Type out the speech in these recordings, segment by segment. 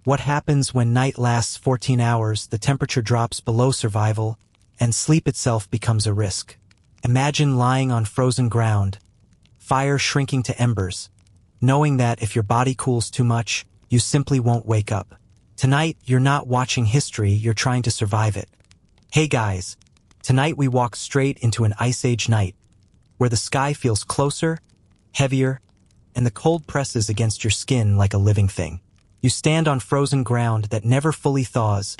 What happens when night lasts 14 hours, the temperature drops below survival, and sleep itself becomes a risk. Imagine lying on frozen ground, fire shrinking to embers, knowing that if your body cools too much, you simply won't wake up. Tonight, you're not watching history, you're trying to survive it. Hey guys, tonight we walk straight into an Ice Age night, where the sky feels closer, heavier, and the cold presses against your skin like a living thing. You stand on frozen ground that never fully thaws,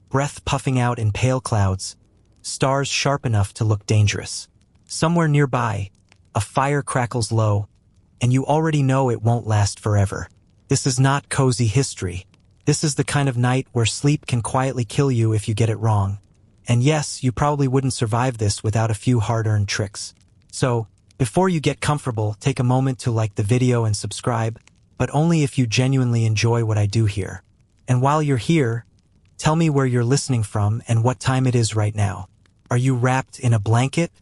breath puffing out in pale clouds, stars sharp enough to look dangerous. Somewhere nearby, a fire crackles low, and you already know it won't last forever. This is not cozy history. This is the kind of night where sleep can quietly kill you if you get it wrong. And yes, you probably wouldn't survive this without a few hard-earned tricks. So, before you get comfortable, take a moment to like the video and subscribe, but only if you genuinely enjoy what I do here. And while you're here, tell me where you're listening from and what time it is right now. Are you wrapped in a blanket,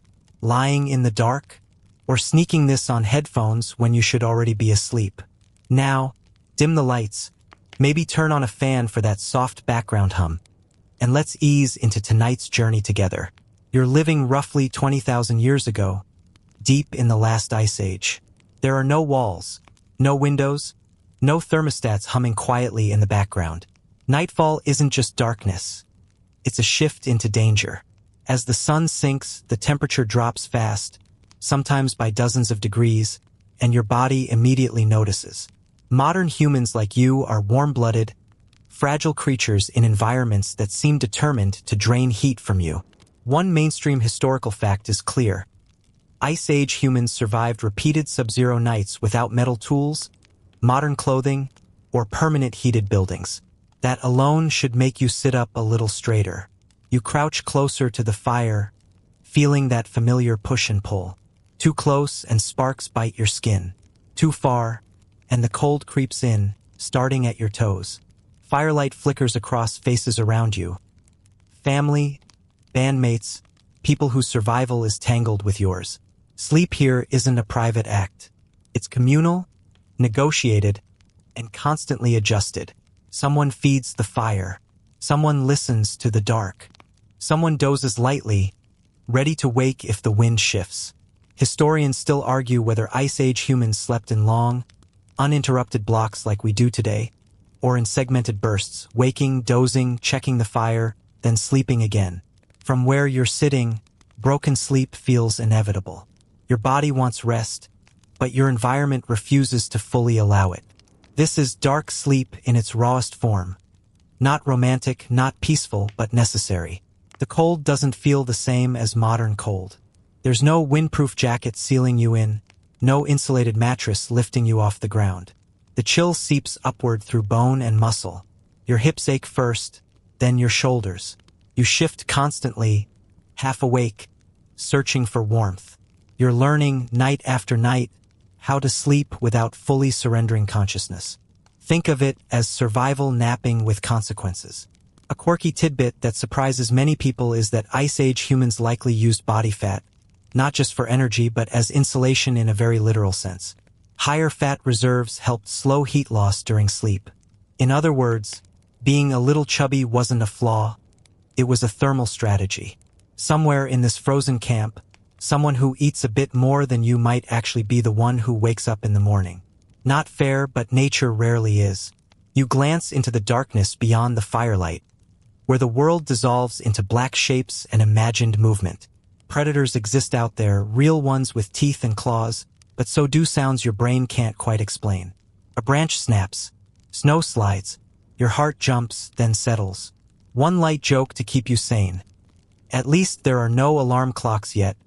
lying in the dark, or sneaking this on headphones when you should already be asleep? Now, dim the lights, maybe turn on a fan for that soft background hum, and let's ease into tonight's journey together. You're living roughly 20,000 years ago, deep in the last ice age. There are no walls, no windows, no thermostats humming quietly in the background. Nightfall isn't just darkness. It's a shift into danger. As the sun sinks, the temperature drops fast, sometimes by dozens of degrees, and your body immediately notices. Modern humans like you are warm-blooded, fragile creatures in environments that seem determined to drain heat from you. One mainstream historical fact is clear. Ice Age humans survived repeated sub-zero nights without metal tools, modern clothing, or permanent heated buildings. That alone should make you sit up a little straighter. You crouch closer to the fire, feeling that familiar push and pull. Too close and sparks bite your skin. Too far, and the cold creeps in, starting at your toes. Firelight flickers across faces around you. Family, bandmates, people whose survival is tangled with yours. Sleep here isn't a private act. It's communal, negotiated, and constantly adjusted. Someone feeds the fire. Someone listens to the dark. Someone dozes lightly, ready to wake if the wind shifts. Historians still argue whether Ice Age humans slept in long, uninterrupted blocks like we do today, or in segmented bursts, waking, dozing, checking the fire, then sleeping again. From where you're sitting, broken sleep feels inevitable. Your body wants rest, but your environment refuses to fully allow it. This is dark sleep in its rawest form. Not romantic, not peaceful, but necessary. The cold doesn't feel the same as modern cold. There's no windproof jacket sealing you in, no insulated mattress lifting you off the ground. The chill seeps upward through bone and muscle. Your hips ache first, then your shoulders. You shift constantly, half awake, searching for warmth. You're learning, night after night, how to sleep without fully surrendering consciousness. Think of it as survival napping with consequences. A quirky tidbit that surprises many people is that Ice Age humans likely used body fat, not just for energy but as insulation in a very literal sense. Higher fat reserves helped slow heat loss during sleep. In other words, being a little chubby wasn't a flaw, it was a thermal strategy. Somewhere in this frozen camp, someone who eats a bit more than you might actually be the one who wakes up in the morning. Not fair, but nature rarely is. You glance into the darkness beyond the firelight, where the world dissolves into black shapes and imagined movement. Predators exist out there, real ones with teeth and claws, but so do sounds your brain can't quite explain. A branch snaps, snow slides, your heart jumps, then settles. One light joke to keep you sane. At least there are no alarm clocks yet,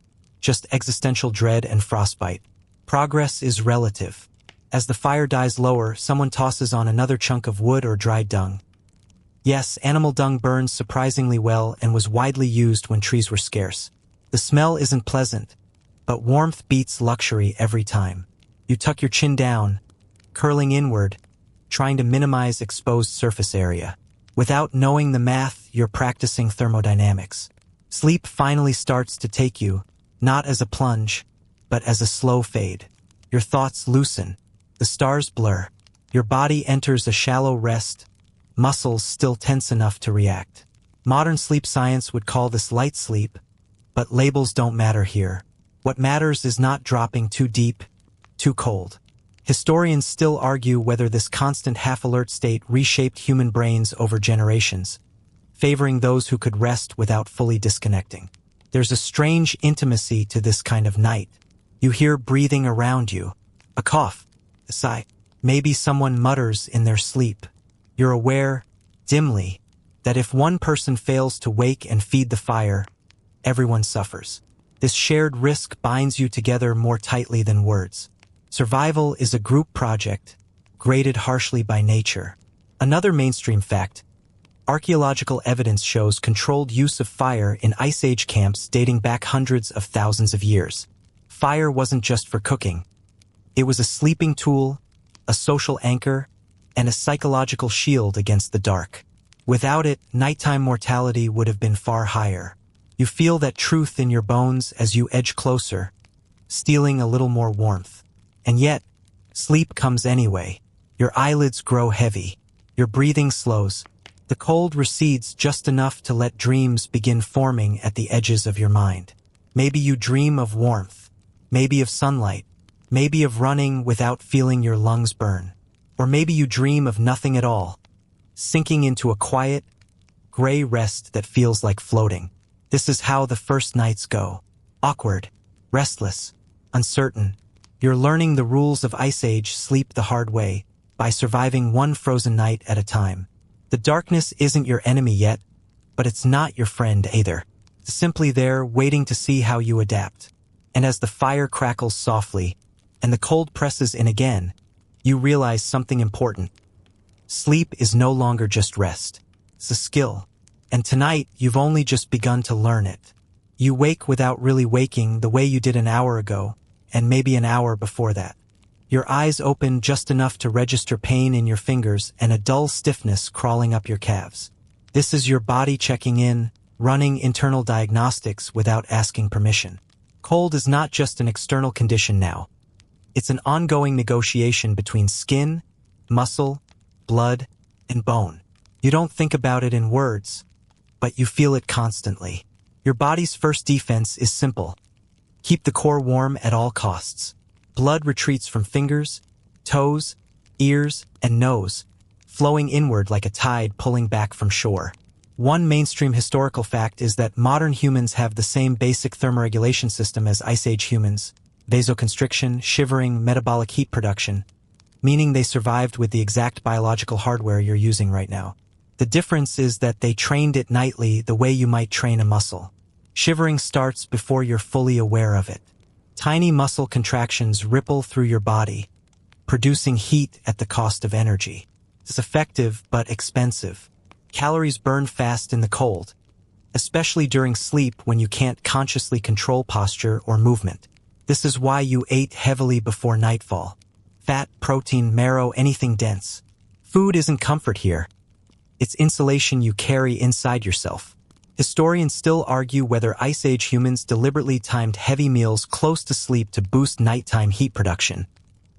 just existential dread and frostbite. Progress is relative. As the fire dies lower, someone tosses on another chunk of wood or dried dung. Yes, animal dung burns surprisingly well and was widely used when trees were scarce. The smell isn't pleasant, but warmth beats luxury every time. You tuck your chin down, curling inward, trying to minimize exposed surface area. Without knowing the math, you're practicing thermodynamics. Sleep finally starts to take you, not as a plunge, but as a slow fade. Your thoughts loosen. The stars blur. Your body enters a shallow rest, muscles still tense enough to react. Modern sleep science would call this light sleep, but labels don't matter here. What matters is not dropping too deep, too cold. Historians still argue whether this constant half-alert state reshaped human brains over generations, favoring those who could rest without fully disconnecting. There's a strange intimacy to this kind of night. You hear breathing around you, a cough, a sigh. Maybe someone mutters in their sleep. You're aware, dimly, that if one person fails to wake and feed the fire, everyone suffers. This shared risk binds you together more tightly than words. Survival is a group project, graded harshly by nature. Another mainstream fact: archaeological evidence shows controlled use of fire in Ice Age camps dating back hundreds of thousands of years. Fire wasn't just for cooking. It was a sleeping tool, a social anchor, and a psychological shield against the dark. Without it, nighttime mortality would have been far higher. You feel that truth in your bones as you edge closer, stealing a little more warmth. And yet, sleep comes anyway. Your eyelids grow heavy. Your breathing slows. The cold recedes just enough to let dreams begin forming at the edges of your mind. Maybe you dream of warmth, maybe of sunlight, maybe of running without feeling your lungs burn. Or maybe you dream of nothing at all, sinking into a quiet, gray rest that feels like floating. This is how the first nights go. Awkward, restless, uncertain. You're learning the rules of Ice Age sleep the hard way, by surviving one frozen night at a time. The darkness isn't your enemy yet, but it's not your friend either. It's simply there, waiting to see how you adapt. And as the fire crackles softly, and the cold presses in again, you realize something important. Sleep is no longer just rest. It's a skill. And tonight, you've only just begun to learn it. You wake without really waking the way you did an hour ago, and maybe an hour before that. Your eyes open just enough to register pain in your fingers and a dull stiffness crawling up your calves. This is your body checking in, running internal diagnostics without asking permission. Cold is not just an external condition now. It's an ongoing negotiation between skin, muscle, blood, and bone. You don't think about it in words, but you feel it constantly. Your body's first defense is simple. Keep the core warm at all costs. Blood retreats from fingers, toes, ears, and nose, flowing inward like a tide pulling back from shore. One mainstream historical fact is that modern humans have the same basic thermoregulation system as Ice Age humans: vasoconstriction, shivering, metabolic heat production, meaning they survived with the exact biological hardware you're using right now. The difference is that they trained it nightly the way you might train a muscle. Shivering starts before you're fully aware of it. Tiny muscle contractions ripple through your body, producing heat at the cost of energy. It's effective but expensive. Calories burn fast in the cold, especially during sleep when you can't consciously control posture or movement. This is why you ate heavily before nightfall. Fat, protein, marrow, anything dense. Food isn't comfort here. It's insulation you carry inside yourself. Historians still argue whether Ice Age humans deliberately timed heavy meals close to sleep to boost nighttime heat production,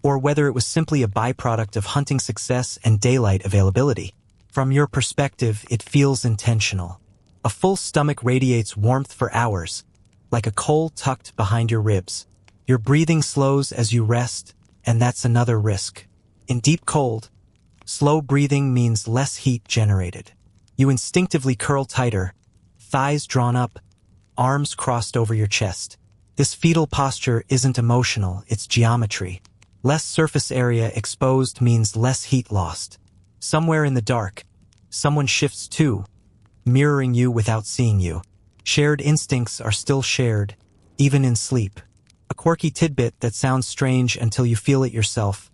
or whether it was simply a byproduct of hunting success and daylight availability. From your perspective, it feels intentional. A full stomach radiates warmth for hours, like a coal tucked behind your ribs. Your breathing slows as you rest, and that's another risk. In deep cold, slow breathing means less heat generated. You instinctively curl tighter, thighs drawn up, arms crossed over your chest. This fetal posture isn't emotional, it's geometry. Less surface area exposed means less heat lost. Somewhere in the dark, someone shifts too, mirroring you without seeing you. Shared instincts are still shared, even in sleep. A quirky tidbit that sounds strange until you feel it yourself.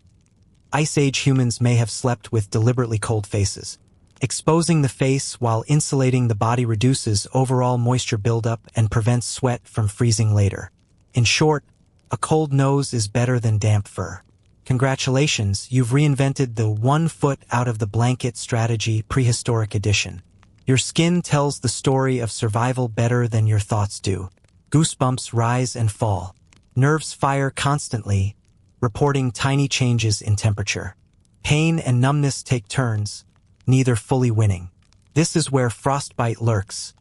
Ice Age humans may have slept with deliberately cold faces. Exposing the face while insulating the body reduces overall moisture buildup and prevents sweat from freezing later. In short, a cold nose is better than damp fur. Congratulations, you've reinvented the 1 foot out of the blanket strategy prehistoric edition. Your skin tells the story of survival better than your thoughts do. Goosebumps rise and fall. Nerves fire constantly, reporting tiny changes in temperature. Pain and numbness take turns, neither fully winning. This is where frostbite lurks.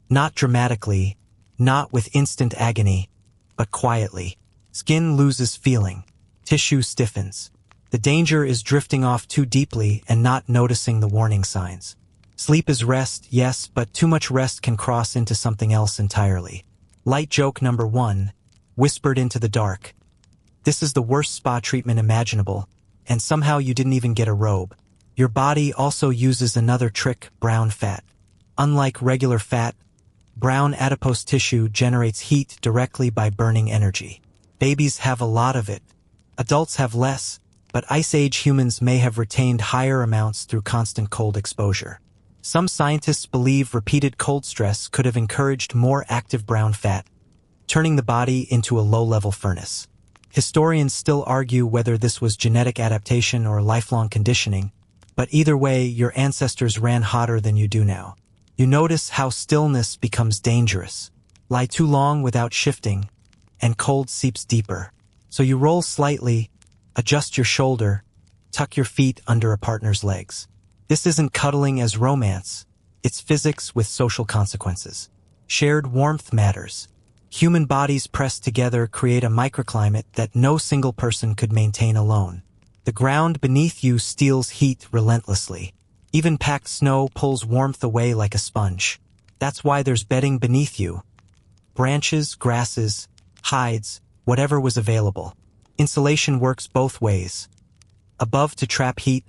Not dramatically, not with instant agony, but quietly. Skin loses feeling. Tissue stiffens. The danger is drifting off too deeply and not noticing the warning signs. Sleep is rest, yes, but too much rest can cross into something else entirely. Light joke number 1, whispered into the dark. This is the worst spa treatment imaginable, and somehow you didn't even get a robe. Your body also uses another trick, brown fat. Unlike regular fat, brown adipose tissue generates heat directly by burning energy. Babies have a lot of it. Adults have less, but Ice Age humans may have retained higher amounts through constant cold exposure. Some scientists believe repeated cold stress could have encouraged more active brown fat, turning the body into a low-level furnace. Historians still argue whether this was genetic adaptation or lifelong conditioning, but either way, your ancestors ran hotter than you do now. You notice how stillness becomes dangerous. Lie too long without shifting, and cold seeps deeper. So you roll slightly, adjust your shoulder, tuck your feet under a partner's legs. This isn't cuddling as romance, it's physics with social consequences. Shared warmth matters. Human bodies pressed together create a microclimate that no single person could maintain alone. The ground beneath you steals heat relentlessly. Even packed snow pulls warmth away like a sponge. That's why there's bedding beneath you. Branches, grasses, hides, whatever was available. Insulation works both ways. Above to trap heat,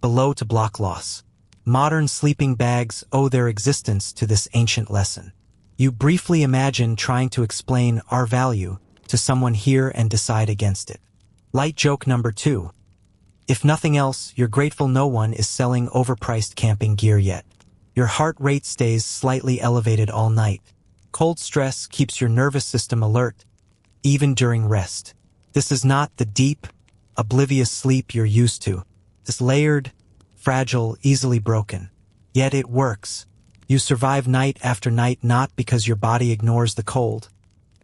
below to block loss. Modern sleeping bags owe their existence to this ancient lesson. You briefly imagine trying to explain our value to someone here and decide against it. Light joke number 2. If nothing else, you're grateful no one is selling overpriced camping gear yet. Your heart rate stays slightly elevated all night. Cold stress keeps your nervous system alert, even during rest. This is not the deep, oblivious sleep you're used to. It's layered, fragile, easily broken. Yet it works. You survive night after night not because your body ignores the cold,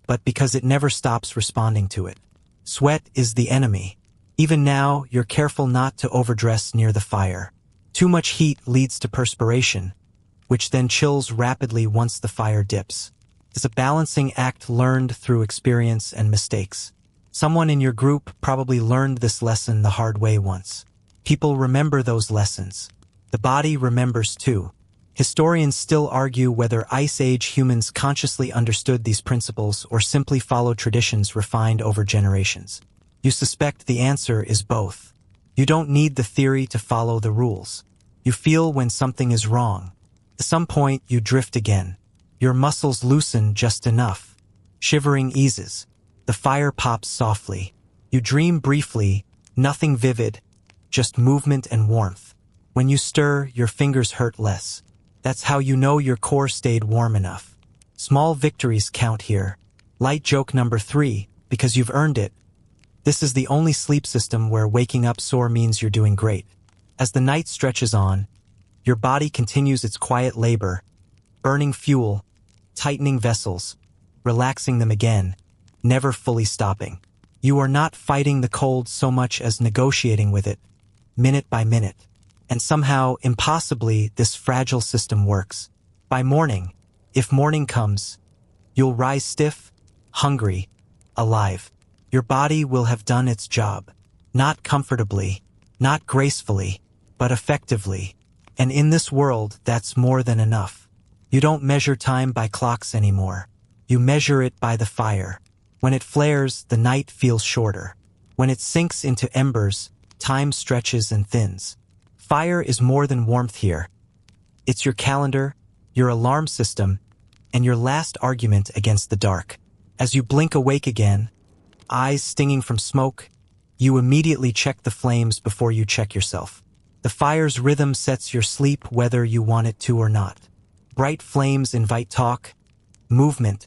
but because it never stops responding to it. Sweat is the enemy. Even now, you're careful not to overdress near the fire. Too much heat leads to perspiration, which then chills rapidly once the fire dips. It's a balancing act learned through experience and mistakes. Someone in your group probably learned this lesson the hard way once. People remember those lessons. The body remembers too. Historians still argue whether Ice Age humans consciously understood these principles or simply followed traditions refined over generations. You suspect the answer is both. You don't need the theory to follow the rules. You feel when something is wrong. At some point, you drift again. Your muscles loosen just enough. Shivering eases. The fire pops softly. You dream briefly, nothing vivid, just movement and warmth. When you stir, your fingers hurt less. That's how you know your core stayed warm enough. Small victories count here. Light joke number 3, because you've earned it. This is the only sleep system where waking up sore means you're doing great. As the night stretches on, your body continues its quiet labor, burning fuel, tightening vessels, relaxing them again, never fully stopping. You are not fighting the cold so much as negotiating with it, minute by minute. And somehow, impossibly, this fragile system works. By morning, if morning comes, you'll rise stiff, hungry, alive. Your body will have done its job. Not comfortably, not gracefully, but effectively. And in this world, that's more than enough. You don't measure time by clocks anymore. You measure it by the fire. When it flares, the night feels shorter. When it sinks into embers, time stretches and thins. Fire is more than warmth here. It's your calendar, your alarm system, and your last argument against the dark. As you blink awake again, eyes stinging from smoke, you immediately check the flames before you check yourself. The fire's rhythm sets your sleep whether you want it to or not. Bright flames invite talk, movement,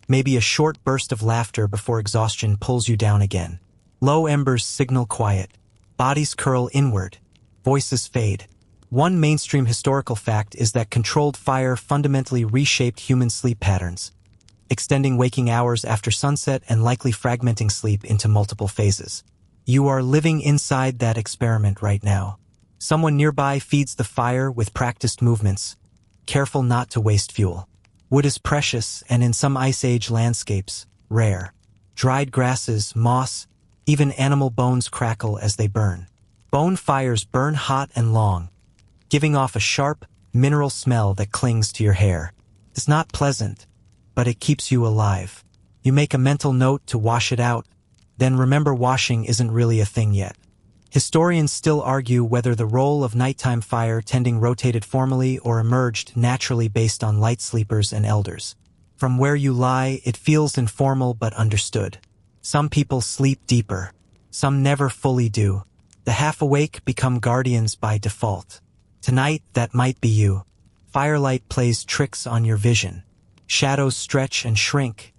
maybe a short burst of laughter before exhaustion pulls you down again. Low embers signal quiet. Bodies curl inward. Voices fade. One mainstream historical fact is that controlled fire fundamentally reshaped human sleep patterns, extending waking hours after sunset and likely fragmenting sleep into multiple phases. You are living inside that experiment right now. Someone nearby feeds the fire with practiced movements, careful not to waste fuel. Wood is precious and in some Ice Age landscapes, rare. Dried grasses, moss, even animal bones crackle as they burn. Bone fires burn hot and long, giving off a sharp, mineral smell that clings to your hair. It's not pleasant, but it keeps you alive. You make a mental note to wash it out, then remember washing isn't really a thing yet. Historians still argue whether the role of nighttime fire tending rotated formally or emerged naturally based on light sleepers and elders. From where you lie, it feels informal but understood. Some people sleep deeper. Some never fully do. The half-awake become guardians by default. Tonight, that might be you. Firelight plays tricks on your vision. Shadows stretch and shrink,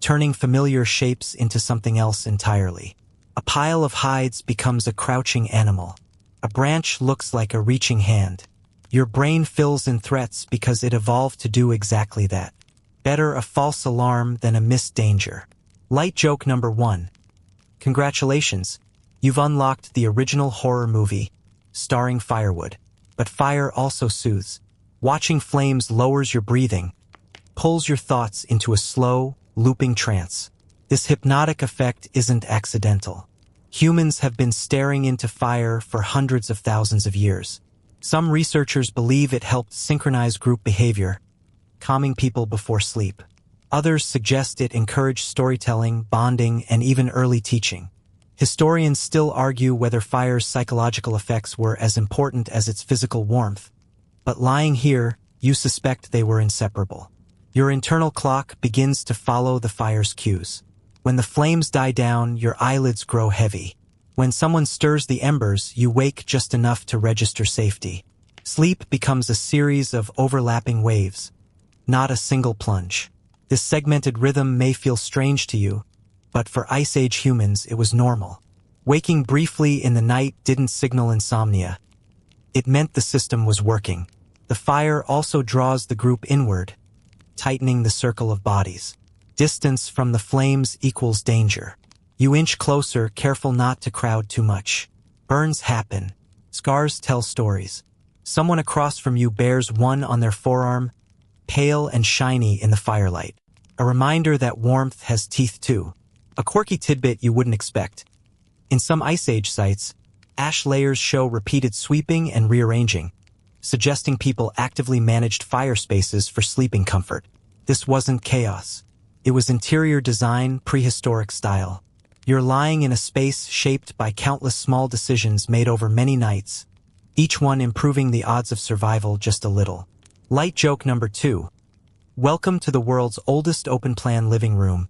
turning familiar shapes into something else entirely. A pile of hides becomes a crouching animal. A branch looks like a reaching hand. Your brain fills in threats because it evolved to do exactly that. Better a false alarm than a missed danger. Light joke number 1. Congratulations, you've unlocked the original horror movie, starring firewood. But fire also soothes. Watching flames lowers your breathing, pulls your thoughts into a slow, looping trance. This hypnotic effect isn't accidental. Humans have been staring into fire for hundreds of thousands of years. Some researchers believe it helped synchronize group behavior, calming people before sleep. Others suggest it encouraged storytelling, bonding, and even early teaching. Historians still argue whether fire's psychological effects were as important as its physical warmth. But lying here, you suspect they were inseparable. Your internal clock begins to follow the fire's cues. When the flames die down, your eyelids grow heavy. When someone stirs the embers, you wake just enough to register safety. Sleep becomes a series of overlapping waves, not a single plunge. This segmented rhythm may feel strange to you, but for Ice Age humans, it was normal. Waking briefly in the night didn't signal insomnia. It meant the system was working. The fire also draws the group inward, tightening the circle of bodies. Distance from the flames equals danger. You inch closer, careful not to crowd too much. Burns happen. Scars tell stories. Someone across from you bears one on their forearm, pale and shiny in the firelight. A reminder that warmth has teeth too. A quirky tidbit you wouldn't expect. In some Ice Age sites, ash layers show repeated sweeping and rearranging, suggesting people actively managed fire spaces for sleeping comfort. This wasn't chaos. It was interior design, prehistoric style. You're lying in a space shaped by countless small decisions made over many nights, each one improving the odds of survival just a little. Light joke number 2. Welcome to the world's oldest open-plan living room.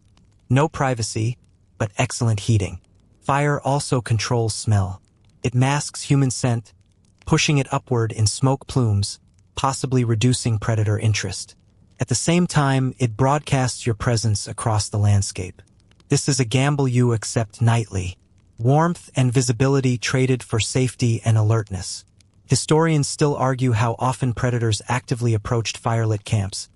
No privacy, but excellent heating. Fire also controls smell. It masks human scent, pushing it upward in smoke plumes, possibly reducing predator interest. At the same time, it broadcasts your presence across the landscape. This is a gamble you accept nightly. Warmth and visibility traded for safety and alertness. Historians still argue how often predators actively approached firelit camps.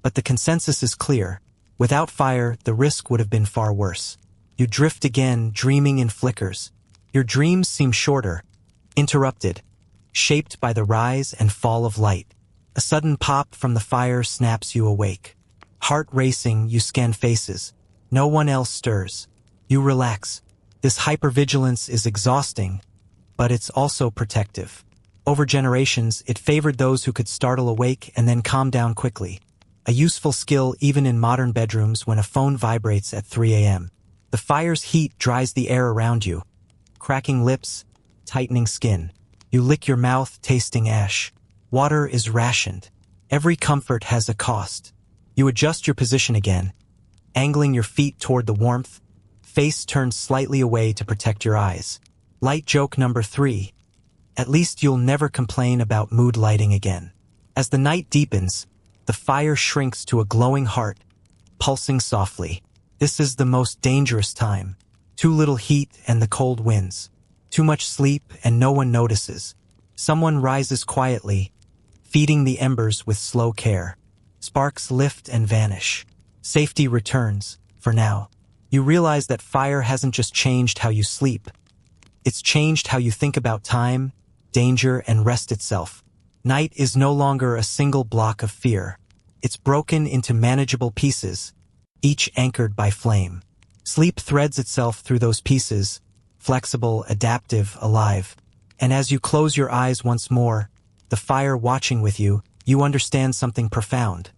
But the consensus is clear. Without fire, the risk would have been far worse. You drift again, dreaming in flickers. Your dreams seem shorter, interrupted, shaped by the rise and fall of light. A sudden pop from the fire snaps you awake. Heart racing, you scan faces. No one else stirs. You relax. This hypervigilance is exhausting, but it's also protective. Over generations, it favored those who could startle awake and then calm down quickly. A useful skill even in modern bedrooms when a phone vibrates at 3 a.m. The fire's heat dries the air around you, cracking lips, tightening skin. You lick your mouth, tasting ash. Water is rationed. Every comfort has a cost. You adjust your position again, angling your feet toward the warmth, face turned slightly away to protect your eyes. Light joke number 3. At least you'll never complain about mood lighting again. As the night deepens, the fire shrinks to a glowing heart, pulsing softly. This is the most dangerous time. Too little heat and the cold winds. Too much sleep and no one notices. Someone rises quietly, feeding the embers with slow care. Sparks lift and vanish. Safety returns, for now. You realize that fire hasn't just changed how you sleep. It's changed how you think about time, danger, and rest itself. Night is no longer a single block of fear. It's broken into manageable pieces, each anchored by flame. Sleep threads itself through those pieces, flexible, adaptive, alive. And as you close your eyes once more, the fire watching with you, you understand something profound.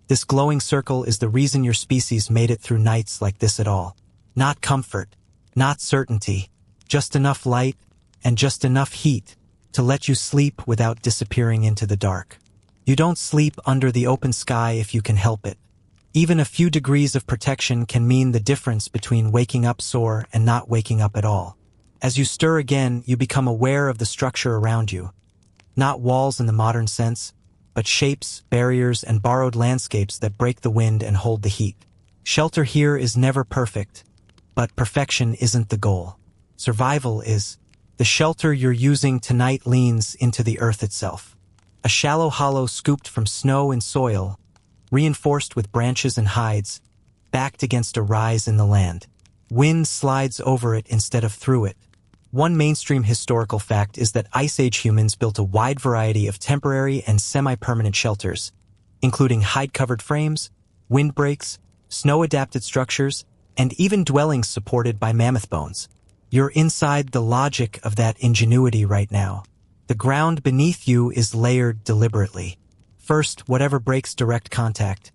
This glowing circle is the reason your species made it through nights like this at all. Not comfort, not certainty, just enough light and just enough heat to let you sleep without disappearing into the dark. You don't sleep under the open sky if you can help it. Even a few degrees of protection can mean the difference between waking up sore and not waking up at all. As you stir again, you become aware of the structure around you. Not walls in the modern sense, but shapes, barriers, and borrowed landscapes that break the wind and hold the heat. Shelter here is never perfect, but perfection isn't the goal. Survival is. The shelter you're using tonight leans into the earth itself. A shallow hollow scooped from snow and soil, reinforced with branches and hides, backed against a rise in the land. Wind slides over it instead of through it. One mainstream historical fact is that Ice Age humans built a wide variety of temporary and semi-permanent shelters, including hide-covered frames, windbreaks, snow-adapted structures, and even dwellings supported by mammoth bones. You're inside the logic of that ingenuity right now. The ground beneath you is layered deliberately. First, whatever breaks direct contact.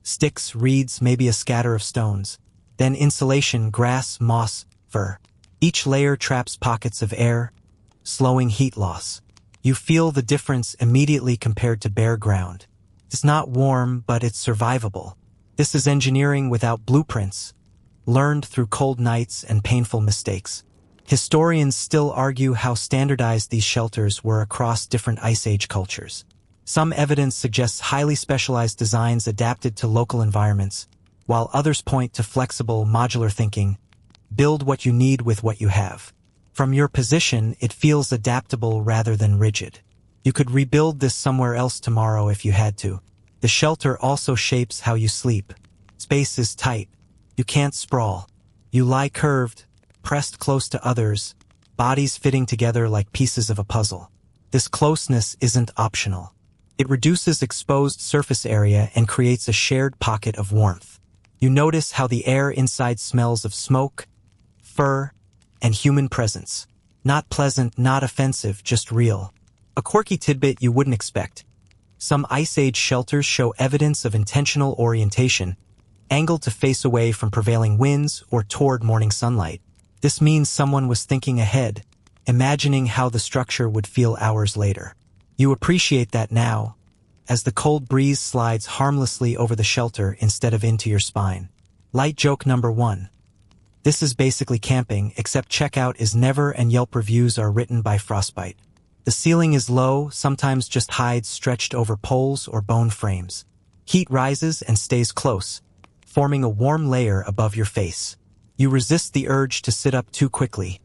Sticks, reeds, maybe a scatter of stones. Then insulation, grass, moss, fur. Each layer traps pockets of air, slowing heat loss. You feel the difference immediately compared to bare ground. It's not warm, but it's survivable. This is engineering without blueprints, learned through cold nights and painful mistakes. Historians still argue how standardized these shelters were across different Ice Age cultures. Some evidence suggests highly specialized designs adapted to local environments, while others point to flexible, modular thinking. Build what you need with what you have. From your position, it feels adaptable rather than rigid. You could rebuild this somewhere else tomorrow if you had to. The shelter also shapes how you sleep. Space is tight. You can't sprawl. You lie curved, pressed close to others, bodies fitting together like pieces of a puzzle. This closeness isn't optional. It reduces exposed surface area and creates a shared pocket of warmth. You notice how the air inside smells of smoke, fur, and human presence. Not pleasant, not offensive, just real. A quirky tidbit you wouldn't expect. Some Ice Age shelters show evidence of intentional orientation, angled to face away from prevailing winds or toward morning sunlight. This means someone was thinking ahead, imagining how the structure would feel hours later. You appreciate that now, as the cold breeze slides harmlessly over the shelter instead of into your spine. Light joke number 1. This is basically camping, except checkout is never and Yelp reviews are written by frostbite. The ceiling is low, sometimes just hides stretched over poles or bone frames. Heat rises and stays close, forming a warm layer above your face. You resist the urge to sit up too quickly.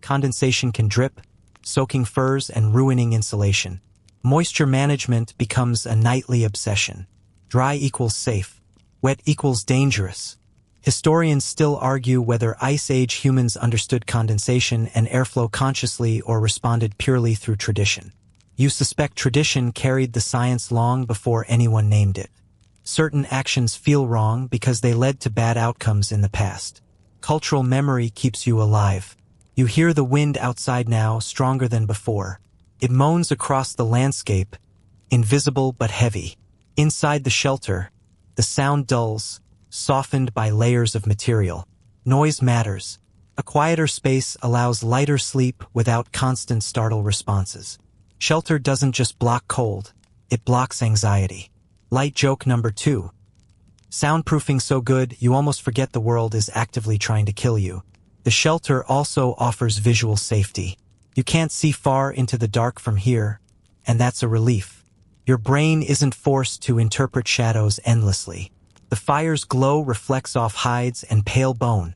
Condensation can drip, soaking furs and ruining insulation. Moisture management becomes a nightly obsession. Dry equals safe. Wet equals dangerous. Historians still argue whether Ice Age humans understood condensation and airflow consciously or responded purely through tradition. You suspect tradition carried the science long before anyone named it. Certain actions feel wrong because they led to bad outcomes in the past. Cultural memory keeps you alive. You hear the wind outside now, stronger than before. It moans across the landscape, invisible but heavy. Inside the shelter, the sound dulls, softened by layers of material. Noise matters. A quieter space allows lighter sleep without constant startle responses. Shelter doesn't just block cold, it blocks anxiety. Light joke number 2. Soundproofing so good you almost forget the world is actively trying to kill you. The shelter also offers visual safety. You can't see far into the dark from here, and that's a relief. Your brain isn't forced to interpret shadows endlessly. The fire's glow reflects off hides and pale bone,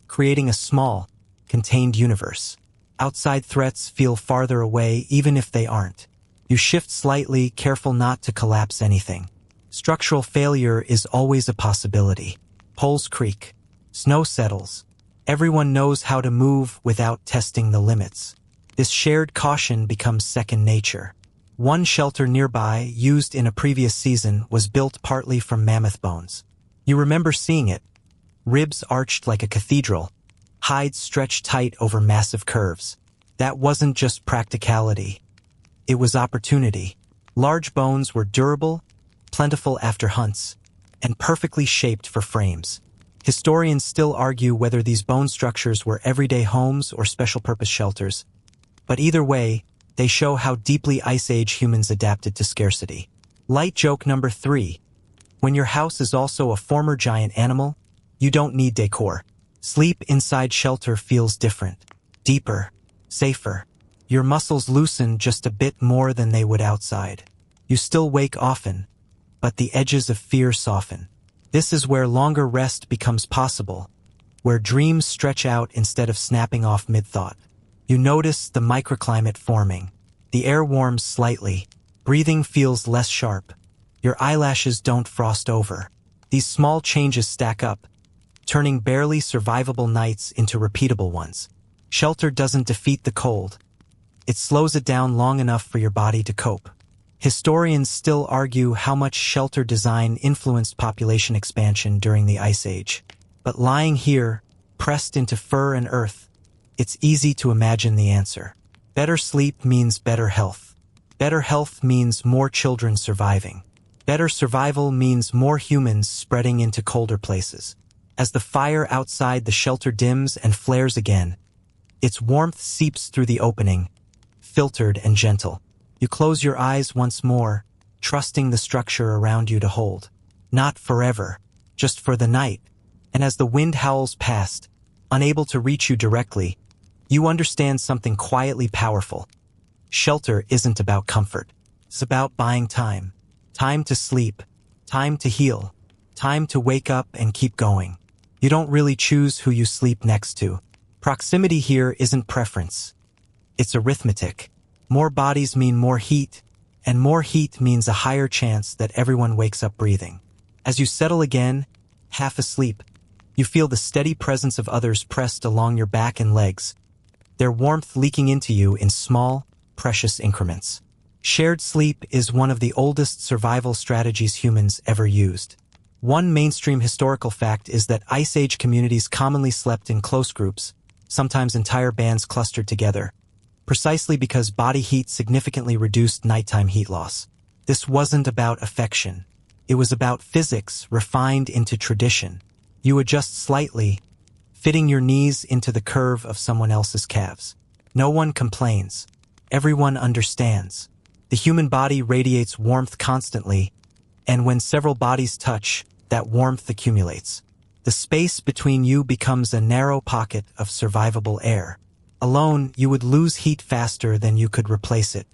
creating a small, contained universe. Outside threats feel farther away even if they aren't. You shift slightly, careful not to collapse anything. Structural failure is always a possibility. Poles creak. Snow settles. Everyone knows how to move without testing the limits. This shared caution becomes second nature. One shelter nearby, used in a previous season, was built partly from mammoth bones. You remember seeing it. Ribs arched like a cathedral, hides stretched tight over massive curves. That wasn't just practicality. It was opportunity. Large bones were durable, plentiful after hunts, and perfectly shaped for frames. Historians still argue whether these bone structures were everyday homes or special-purpose shelters. But either way, they show how deeply Ice Age humans adapted to scarcity. Light joke number 3. When your house is also a former giant animal, you don't need decor. Sleep inside shelter feels different, deeper, safer. Your muscles loosen just a bit more than they would outside. You still wake often, but the edges of fear soften. This is where longer rest becomes possible, where dreams stretch out instead of snapping off mid-thought. You notice the microclimate forming. The air warms slightly. Breathing feels less sharp. Your eyelashes don't frost over. These small changes stack up, turning barely survivable nights into repeatable ones. Shelter doesn't defeat the cold. It slows it down long enough for your body to cope. Historians still argue how much shelter design influenced population expansion during the Ice Age. But lying here, pressed into fur and earth, it's easy to imagine the answer. Better sleep means better health. Better health means more children surviving. Better survival means more humans spreading into colder places. As the fire outside the shelter dims and flares again, its warmth seeps through the opening, filtered and gentle. You close your eyes once more, trusting the structure around you to hold. Not forever, just for the night. And as the wind howls past, unable to reach you directly, you understand something quietly powerful. Shelter isn't about comfort. It's about buying time. Time to sleep. Time to heal. Time to wake up and keep going. You don't really choose who you sleep next to. Proximity here isn't preference. It's arithmetic. More bodies mean more heat, and more heat means a higher chance that everyone wakes up breathing. As you settle again, half asleep, you feel the steady presence of others pressed along your back and legs, their warmth leaking into you in small, precious increments. Shared sleep is one of the oldest survival strategies humans ever used. One mainstream historical fact is that Ice Age communities commonly slept in close groups, sometimes entire bands clustered together, precisely because body heat significantly reduced nighttime heat loss. This wasn't about affection. It was about physics refined into tradition. You adjust slightly, fitting your knees into the curve of someone else's calves. No one complains. Everyone understands. The human body radiates warmth constantly, and when several bodies touch, that warmth accumulates. The space between you becomes a narrow pocket of survivable air. Alone, you would lose heat faster than you could replace it.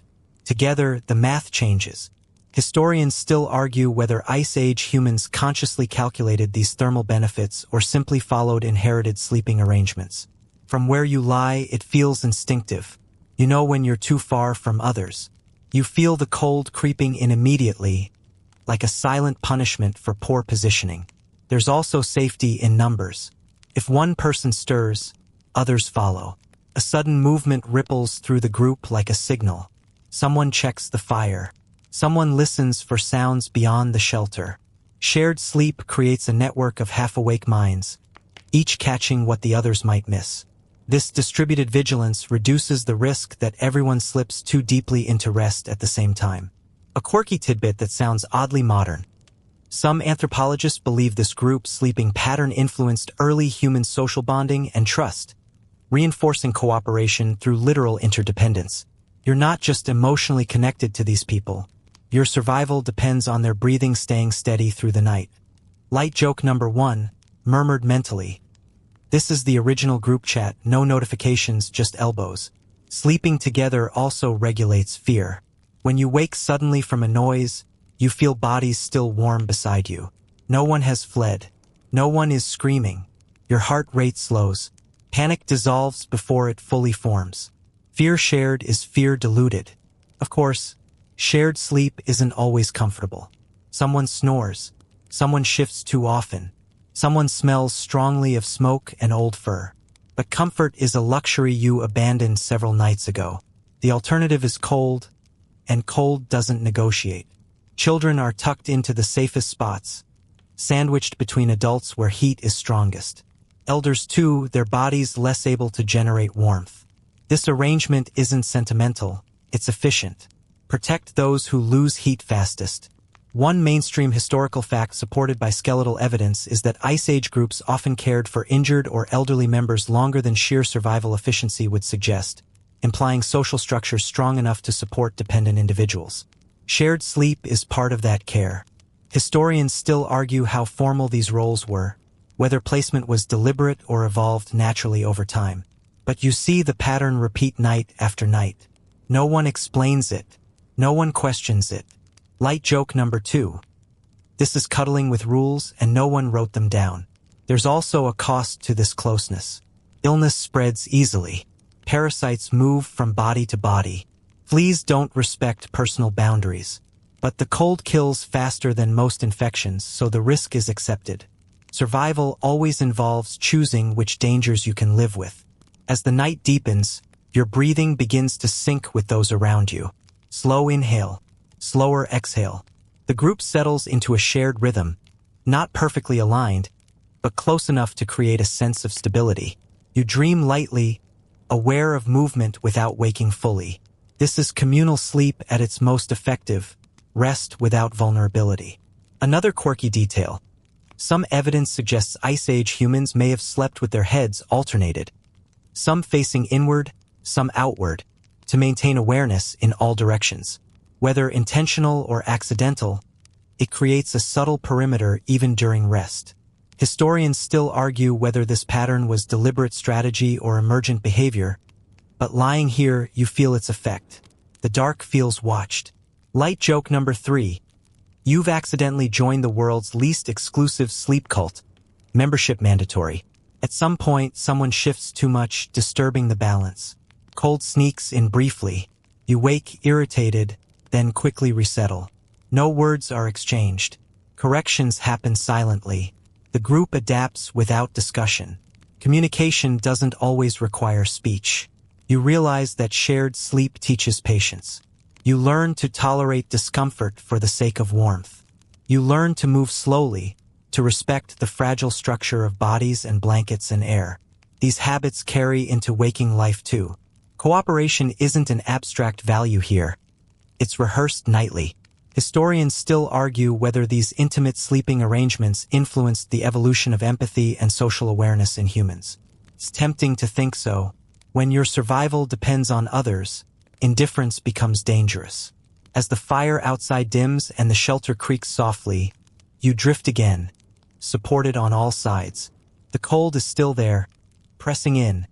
Together, the math changes. Historians still argue whether Ice Age humans consciously calculated these thermal benefits or simply followed inherited sleeping arrangements. From where you lie, it feels instinctive. You know when you're too far from others. You feel the cold creeping in immediately, like a silent punishment for poor positioning. There's also safety in numbers. If one person stirs, others follow. A sudden movement ripples through the group like a signal. Someone checks the fire. Someone listens for sounds beyond the shelter. Shared sleep creates a network of half-awake minds, each catching what the others might miss. This distributed vigilance reduces the risk that everyone slips too deeply into rest at the same time. A quirky tidbit that sounds oddly modern. Some anthropologists believe this group sleeping pattern influenced early human social bonding and trust, reinforcing cooperation through literal interdependence. You're not just emotionally connected to these people. Your survival depends on their breathing staying steady through the night. Light joke number 1, murmured mentally. This is the original group chat, no notifications, just elbows. Sleeping together also regulates fear. When you wake suddenly from a noise, you feel bodies still warm beside you. No one has fled. No one is screaming. Your heart rate slows. Panic dissolves before it fully forms. Fear shared is fear diluted. Of course, shared sleep isn't always comfortable. Someone snores. Someone shifts too often. Someone smells strongly of smoke and old fur. But comfort is a luxury you abandoned several nights ago. The alternative is cold, and cold doesn't negotiate. Children are tucked into the safest spots, sandwiched between adults where heat is strongest. Elders too, their bodies less able to generate warmth. This arrangement isn't sentimental, it's efficient. Protect those who lose heat fastest. One mainstream historical fact supported by skeletal evidence is that Ice Age groups often cared for injured or elderly members longer than sheer survival efficiency would suggest, implying social structures strong enough to support dependent individuals. Shared sleep is part of that care. Historians still argue how formal these roles were, whether placement was deliberate or evolved naturally over time. But you see the pattern repeat night after night. No one explains it. No one questions it. Light joke number 2. This is cuddling with rules and no one wrote them down. There's also a cost to this closeness. Illness spreads easily. Parasites move from body to body. Fleas don't respect personal boundaries. But the cold kills faster than most infections, so the risk is accepted. Survival always involves choosing which dangers you can live with. As the night deepens, your breathing begins to sync with those around you. Slow inhale. Slower exhale. The group settles into a shared rhythm, not perfectly aligned, but close enough to create a sense of stability. You dream lightly, aware of movement without waking fully. This is communal sleep at its most effective, rest without vulnerability. Another quirky detail. Some evidence suggests Ice Age humans may have slept with their heads alternated, some facing inward, some outward, to maintain awareness in all directions. Whether intentional or accidental, it creates a subtle perimeter even during rest. Historians still argue whether this pattern was deliberate strategy or emergent behavior, but lying here, you feel its effect. The dark feels watched. Light joke number 3. You've accidentally joined the world's least exclusive sleep cult. Membership mandatory. At some point, someone shifts too much, disturbing the balance. Cold sneaks in briefly. You wake irritated, then quickly resettle. No words are exchanged. Corrections happen silently. The group adapts without discussion. Communication doesn't always require speech. You realize that shared sleep teaches patience. You learn to tolerate discomfort for the sake of warmth. You learn to move slowly, to respect the fragile structure of bodies and blankets and air. These habits carry into waking life too. Cooperation isn't an abstract value here. It's rehearsed nightly. Historians still argue whether these intimate sleeping arrangements influenced the evolution of empathy and social awareness in humans. It's tempting to think so. When your survival depends on others, indifference becomes dangerous. As the fire outside dims and the shelter creaks softly, you drift again, supported on all sides. The cold is still there, pressing in,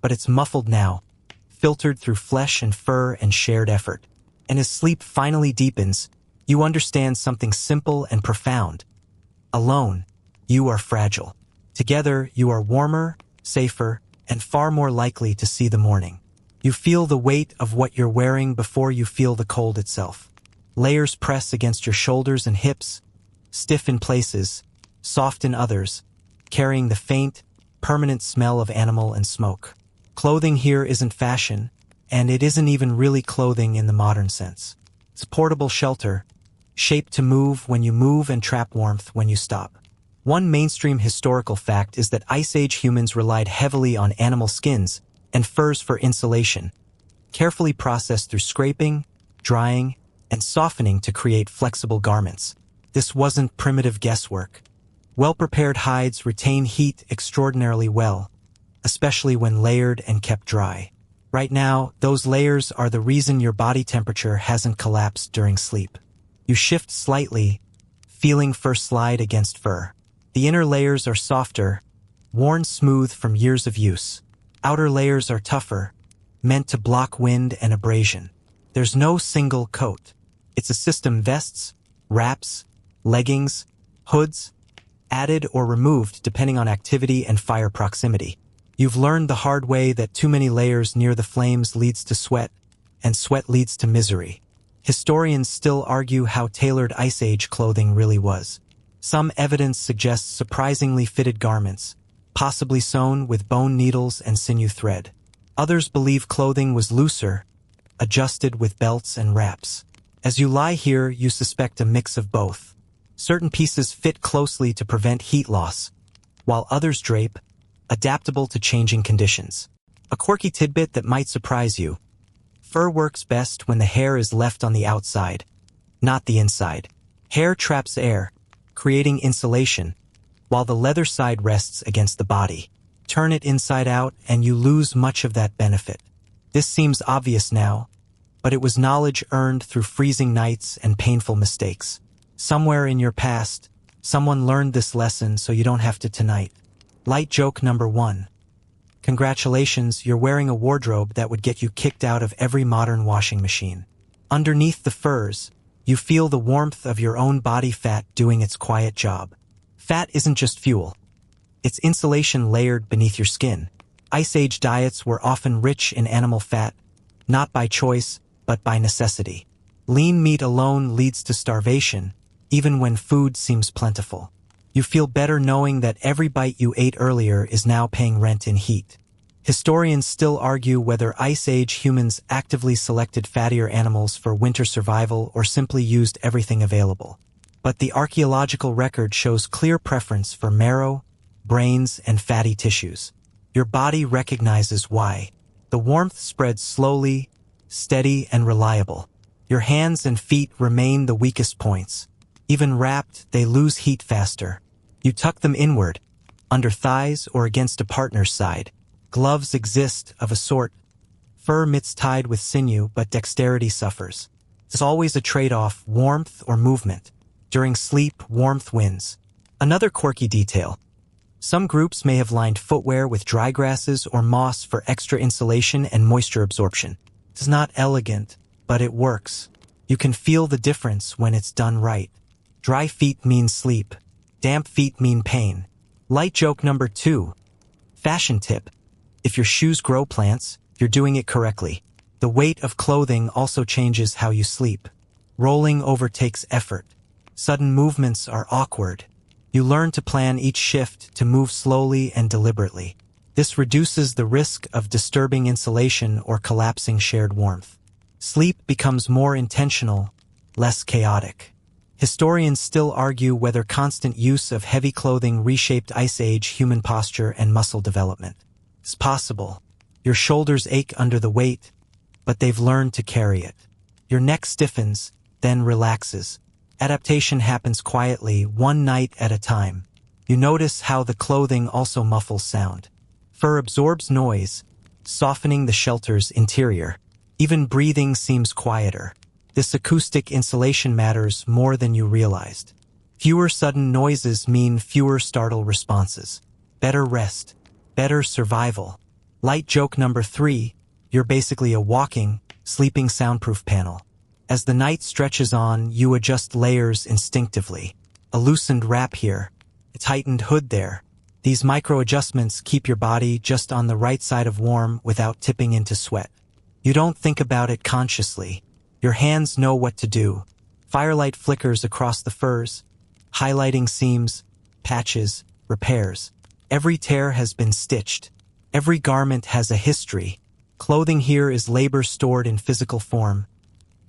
but it's muffled now, filtered through flesh and fur and shared effort. And as sleep finally deepens, you understand something simple and profound. Alone, you are fragile. Together, you are warmer, safer, and far more likely to see the morning. You feel the weight of what you're wearing before you feel the cold itself. Layers press against your shoulders and hips, stiff in places, soft in others, carrying the faint, permanent smell of animal and smoke. Clothing here isn't fashion, and it isn't even really clothing in the modern sense. It's a portable shelter, shaped to move when you move and trap warmth when you stop. One mainstream historical fact is that Ice Age humans relied heavily on animal skins and furs for insulation, carefully processed through scraping, drying, and softening to create flexible garments. This wasn't primitive guesswork. Well-prepared hides retain heat extraordinarily well, especially when layered and kept dry. Right now, those layers are the reason your body temperature hasn't collapsed during sleep. You shift slightly, feeling fur slide against fur. The inner layers are softer, worn smooth from years of use. Outer layers are tougher, meant to block wind and abrasion. There's no single coat. It's a system: vests, wraps, leggings, hoods, added or removed depending on activity and fire proximity. You've learned the hard way that too many layers near the flames leads to sweat, and sweat leads to misery. Historians still argue how tailored Ice Age clothing really was. Some evidence suggests surprisingly fitted garments, possibly sewn with bone needles and sinew thread. Others believe clothing was looser, adjusted with belts and wraps. As you lie here, you suspect a mix of both. Certain pieces fit closely to prevent heat loss, while others drape, adaptable to changing conditions. A quirky tidbit that might surprise you. Fur works best when the hair is left on the outside, not the inside. Hair traps air, creating insulation, while the leather side rests against the body. Turn it inside out and you lose much of that benefit. This seems obvious now, but it was knowledge earned through freezing nights and painful mistakes. Somewhere in your past, someone learned this lesson so you don't have to tonight. Light joke number 1. Congratulations, you're wearing a wardrobe that would get you kicked out of every modern washing machine. Underneath the furs, you feel the warmth of your own body fat doing its quiet job. Fat isn't just fuel. It's insulation layered beneath your skin. Ice Age diets were often rich in animal fat, not by choice, but by necessity. Lean meat alone leads to starvation, even when food seems plentiful. You feel better knowing that every bite you ate earlier is now paying rent in heat. Historians still argue whether Ice Age humans actively selected fattier animals for winter survival or simply used everything available. But the archaeological record shows clear preference for marrow, brains, and fatty tissues. Your body recognizes why. The warmth spreads slowly, steady, and reliable. Your hands and feet remain the weakest points. Even wrapped, they lose heat faster. You tuck them inward, under thighs or against a partner's side. Gloves exist of a sort. Fur mitts tied with sinew, but dexterity suffers. There's always a trade-off, warmth or movement. During sleep, warmth wins. Another quirky detail. Some groups may have lined footwear with dry grasses or moss for extra insulation and moisture absorption. It's not elegant, but it works. You can feel the difference when it's done right. Dry feet mean sleep. Damp feet mean pain. Light joke number 2. Fashion tip. If your shoes grow plants, you're doing it correctly. The weight of clothing also changes how you sleep. Rolling over takes effort. Sudden movements are awkward. You learn to plan each shift to move slowly and deliberately. This reduces the risk of disturbing insulation or collapsing shared warmth. Sleep becomes more intentional, less chaotic. Historians still argue whether constant use of heavy clothing reshaped Ice Age human posture and muscle development. It's possible. Your shoulders ache under the weight, but they've learned to carry it. Your neck stiffens, then relaxes. Adaptation happens quietly, one night at a time. You notice how the clothing also muffles sound. Fur absorbs noise, softening the shelter's interior. Even breathing seems quieter. This acoustic insulation matters more than you realized. Fewer sudden noises mean fewer startle responses. Better rest. Better survival. Light joke number 3, you're basically a walking, sleeping soundproof panel. As the night stretches on, you adjust layers instinctively. A loosened wrap here, a tightened hood there. These micro-adjustments keep your body just on the right side of warm without tipping into sweat. You don't think about it consciously. Your hands know what to do. Firelight flickers across the furs, highlighting seams, patches, repairs. Every tear has been stitched. Every garment has a history. Clothing here is labor stored in physical form.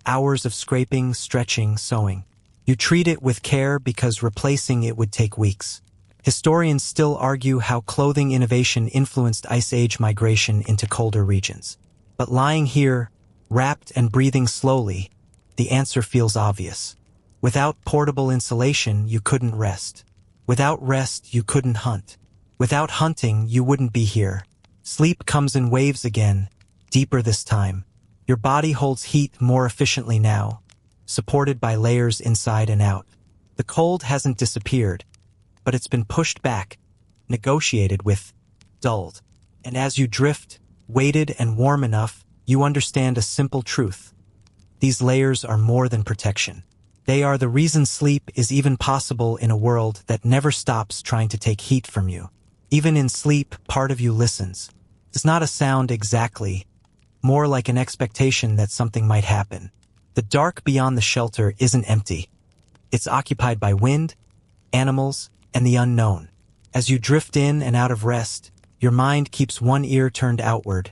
Hours of scraping, stretching, sewing. You treat it with care because replacing it would take weeks. Historians still argue how clothing innovation influenced Ice Age migration into colder regions. But lying here, wrapped and breathing slowly, the answer feels obvious. Without portable insulation, you couldn't rest. Without rest, you couldn't hunt. Without hunting, you wouldn't be here. Sleep comes in waves again, deeper this time. Your body holds heat more efficiently now, supported by layers inside and out. The cold hasn't disappeared, but it's been pushed back, negotiated with, dulled. And as you drift, weighted and warm enough, you understand a simple truth. These layers are more than protection. They are the reason sleep is even possible in a world that never stops trying to take heat from you. Even in sleep, part of you listens. It's not a sound exactly, more like an expectation that something might happen. The dark beyond the shelter isn't empty. It's occupied by wind, animals, and the unknown. As you drift in and out of rest, your mind keeps one ear turned outward,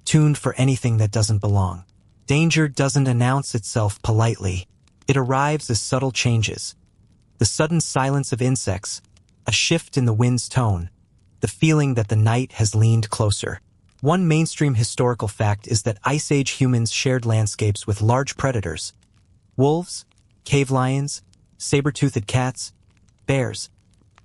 tuned for anything that doesn't belong. Danger doesn't announce itself politely. It arrives as subtle changes. The sudden silence of insects, a shift in the wind's tone, the feeling that the night has leaned closer. One mainstream historical fact is that Ice Age humans shared landscapes with large predators. Wolves, cave lions, saber-toothed cats, bears,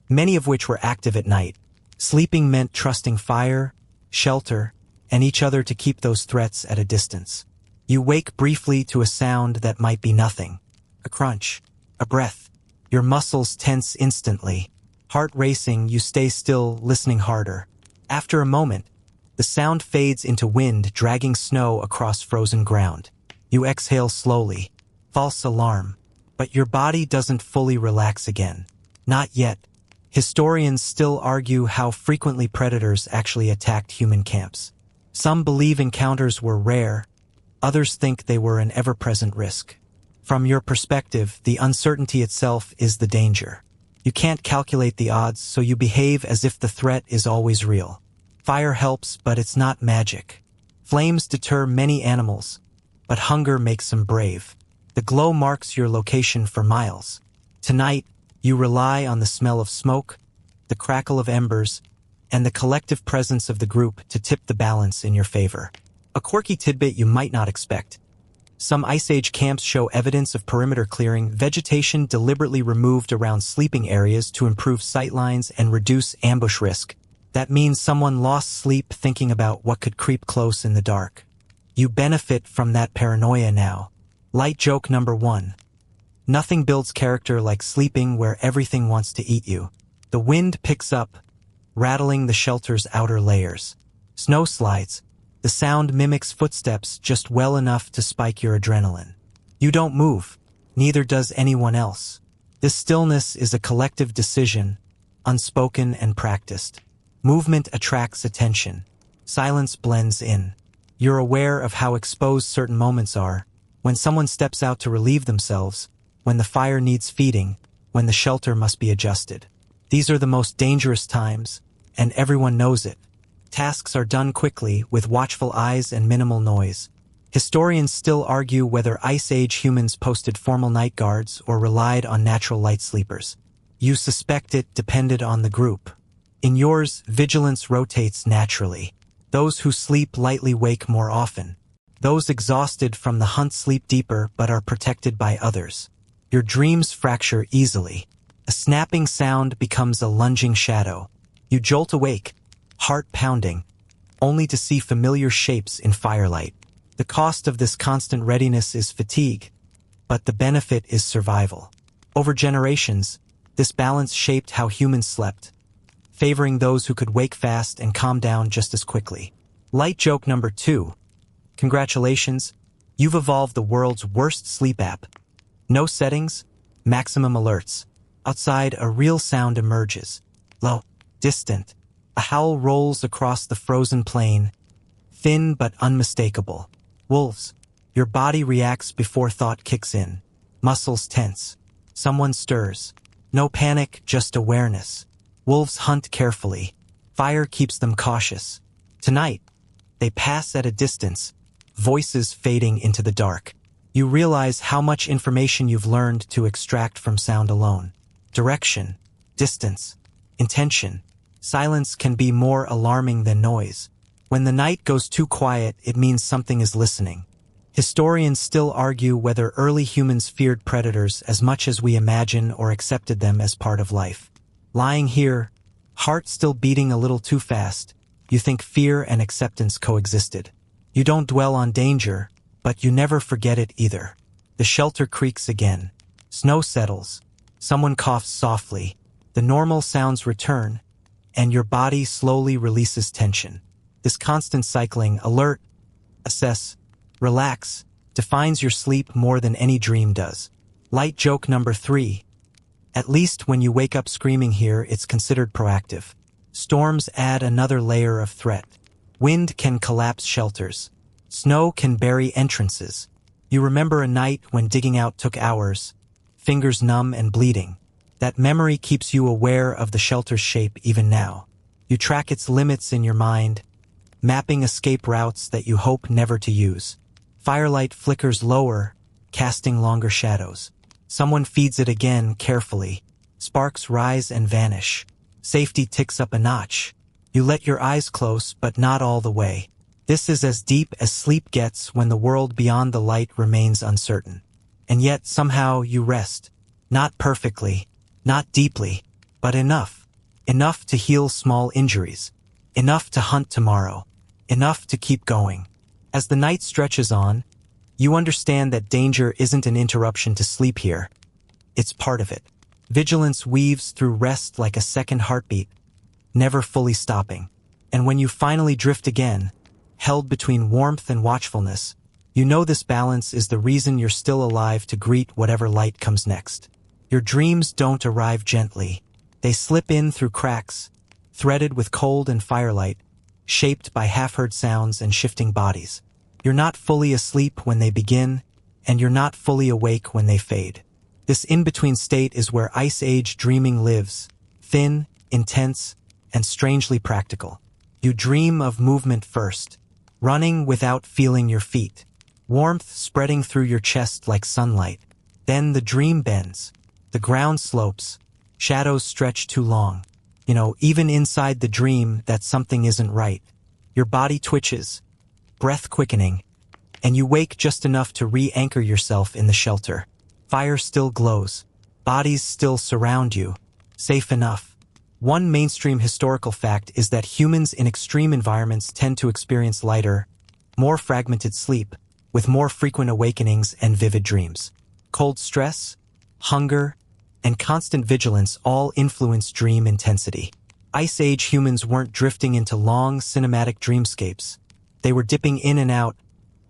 many of which were active at night. Sleeping meant trusting fire, shelter, and each other to keep those threats at a distance. You wake briefly to a sound that might be nothing. A crunch, a breath. Your muscles tense instantly. Heart racing, you stay still, listening harder. After a moment, the sound fades into wind dragging snow across frozen ground. You exhale slowly. False alarm. But your body doesn't fully relax again. Not yet. Historians still argue how frequently predators actually attacked human camps. Some believe encounters were rare. Others think they were an ever-present risk. From your perspective, the uncertainty itself is the danger. You can't calculate the odds, so you behave as if the threat is always real. Fire helps, but it's not magic. Flames deter many animals, but hunger makes them brave. The glow marks your location for miles. Tonight, you rely on the smell of smoke, the crackle of embers, and the collective presence of the group to tip the balance in your favor. A quirky tidbit you might not expect. Some Ice Age camps show evidence of perimeter clearing, vegetation deliberately removed around sleeping areas to improve sightlines and reduce ambush risk. That means someone lost sleep thinking about what could creep close in the dark. You benefit from that paranoia now. Light joke number 1. Nothing builds character like sleeping where everything wants to eat you. The wind picks up, rattling the shelter's outer layers. Snow slides. The sound mimics footsteps just well enough to spike your adrenaline. You don't move. Neither does anyone else. This stillness is a collective decision, unspoken and practiced. Movement attracts attention. Silence blends in. You're aware of how exposed certain moments are, when someone steps out to relieve themselves, when the fire needs feeding, when the shelter must be adjusted. These are the most dangerous times, and everyone knows it. Tasks are done quickly, with watchful eyes and minimal noise. Historians still argue whether Ice Age humans posted formal night guards or relied on natural light sleepers. You suspect it depended on the group. In yours, vigilance rotates naturally. Those who sleep lightly wake more often. Those exhausted from the hunt sleep deeper but are protected by others. Your dreams fracture easily. A snapping sound becomes a lunging shadow. You jolt awake, heart pounding, only to see familiar shapes in firelight. The cost of this constant readiness is fatigue, but the benefit is survival. Over generations, this balance shaped how humans slept, favoring those who could wake fast and calm down just as quickly. Light joke number 2. Congratulations, you've evolved the world's worst sleep app. No settings, maximum alerts. Outside, a real sound emerges. Low, distant. A howl rolls across the frozen plain, thin but unmistakable. Wolves. Your body reacts before thought kicks in. Muscles tense. Someone stirs. No panic, just awareness. Wolves hunt carefully. Fire keeps them cautious. Tonight, they pass at a distance, voices fading into the dark. You realize how much information you've learned to extract from sound alone. Direction, distance, intention. Silence can be more alarming than noise. When the night goes too quiet, it means something is listening. Historians still argue whether early humans feared predators as much as we imagine or accepted them as part of life. Lying here, heart still beating a little too fast, you think fear and acceptance coexisted. You don't dwell on danger, but you never forget it either. The shelter creaks again. Snow settles. Someone coughs softly. The normal sounds return, and your body slowly releases tension. This constant cycling, alert, assess, relax, defines your sleep more than any dream does. Light joke number 3. At least when you wake up screaming here, it's considered proactive. Storms add another layer of threat. Wind can collapse shelters. Snow can bury entrances. You remember a night when digging out took hours, fingers numb and bleeding. That memory keeps you aware of the shelter's shape even now. You track its limits in your mind, mapping escape routes that you hope never to use. Firelight flickers lower, casting longer shadows. Someone feeds it again carefully. Sparks rise and vanish. Safety ticks up a notch. You let your eyes close, but not all the way. This is as deep as sleep gets when the world beyond the light remains uncertain. And yet somehow you rest. Not perfectly, not deeply, but enough. Enough to heal small injuries. Enough to hunt tomorrow. Enough to keep going. As the night stretches on, you understand that danger isn't an interruption to sleep here. It's part of it. Vigilance weaves through rest like a second heartbeat, never fully stopping. And when you finally drift again, held between warmth and watchfulness, you know this balance is the reason you're still alive to greet whatever light comes next. Your dreams don't arrive gently. They slip in through cracks, threaded with cold and firelight, shaped by half-heard sounds and shifting bodies. You're not fully asleep when they begin, and you're not fully awake when they fade. This in-between state is where Ice Age dreaming lives, thin, intense, and strangely practical. You dream of movement first, running without feeling your feet, warmth spreading through your chest like sunlight. Then the dream bends, the ground slopes, shadows stretch too long. Even inside the dream that something isn't right. Your body twitches, breath quickening, and you wake just enough to re-anchor yourself in the shelter. Fire still glows. Bodies still surround you. Safe enough. One mainstream historical fact is that humans in extreme environments tend to experience lighter, more fragmented sleep, with more frequent awakenings and vivid dreams. Cold stress, hunger, and constant vigilance all influence dream intensity. Ice Age humans weren't drifting into long, cinematic dreamscapes. They were dipping in and out,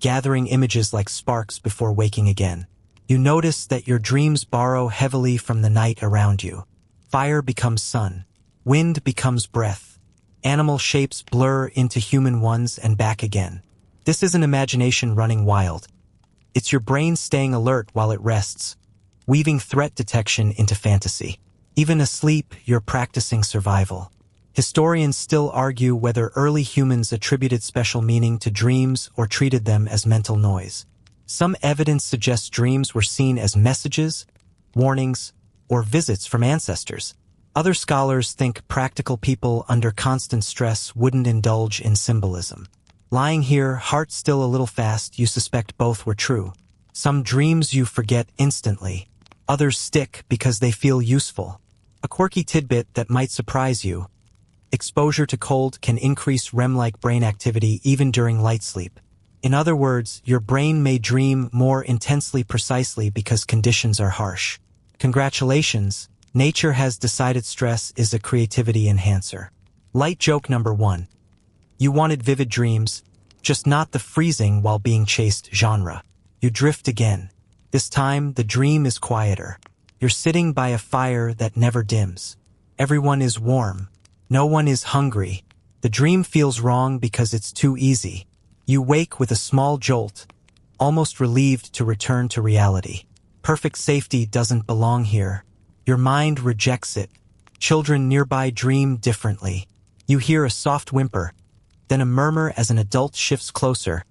gathering images like sparks before waking again. You notice that your dreams borrow heavily from the night around you. Fire becomes sun. Wind becomes breath. Animal shapes blur into human ones and back again. This isn't imagination running wild. It's your brain staying alert while it rests, weaving threat detection into fantasy. Even asleep, you're practicing survival. Historians still argue whether early humans attributed special meaning to dreams or treated them as mental noise. Some evidence suggests dreams were seen as messages, warnings, or visits from ancestors. Other scholars think practical people under constant stress wouldn't indulge in symbolism. Lying here, heart still a little fast, you suspect both were true. Some dreams you forget instantly. Others stick because they feel useful. A quirky tidbit that might surprise you. Exposure to cold can increase REM-like brain activity even during light sleep. In other words, your brain may dream more intensely precisely because conditions are harsh. Congratulations, nature has decided stress is a creativity enhancer. Light joke number 1. You wanted vivid dreams, just not the freezing while being chased genre. You drift again. This time, the dream is quieter. You're sitting by a fire that never dims. Everyone is warm. No one is hungry. The dream feels wrong because it's too easy. You wake with a small jolt, almost relieved to return to reality. Perfect safety doesn't belong here. Your mind rejects it. Children nearby dream differently. You hear a soft whimper, then a murmur as an adult shifts closer,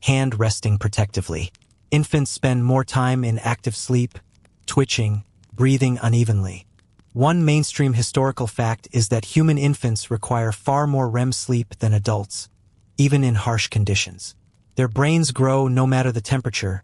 hand resting protectively. Infants spend more time in active sleep, twitching, breathing unevenly. One mainstream historical fact is that human infants require far more REM sleep than adults, even in harsh conditions. Their brains grow no matter the temperature,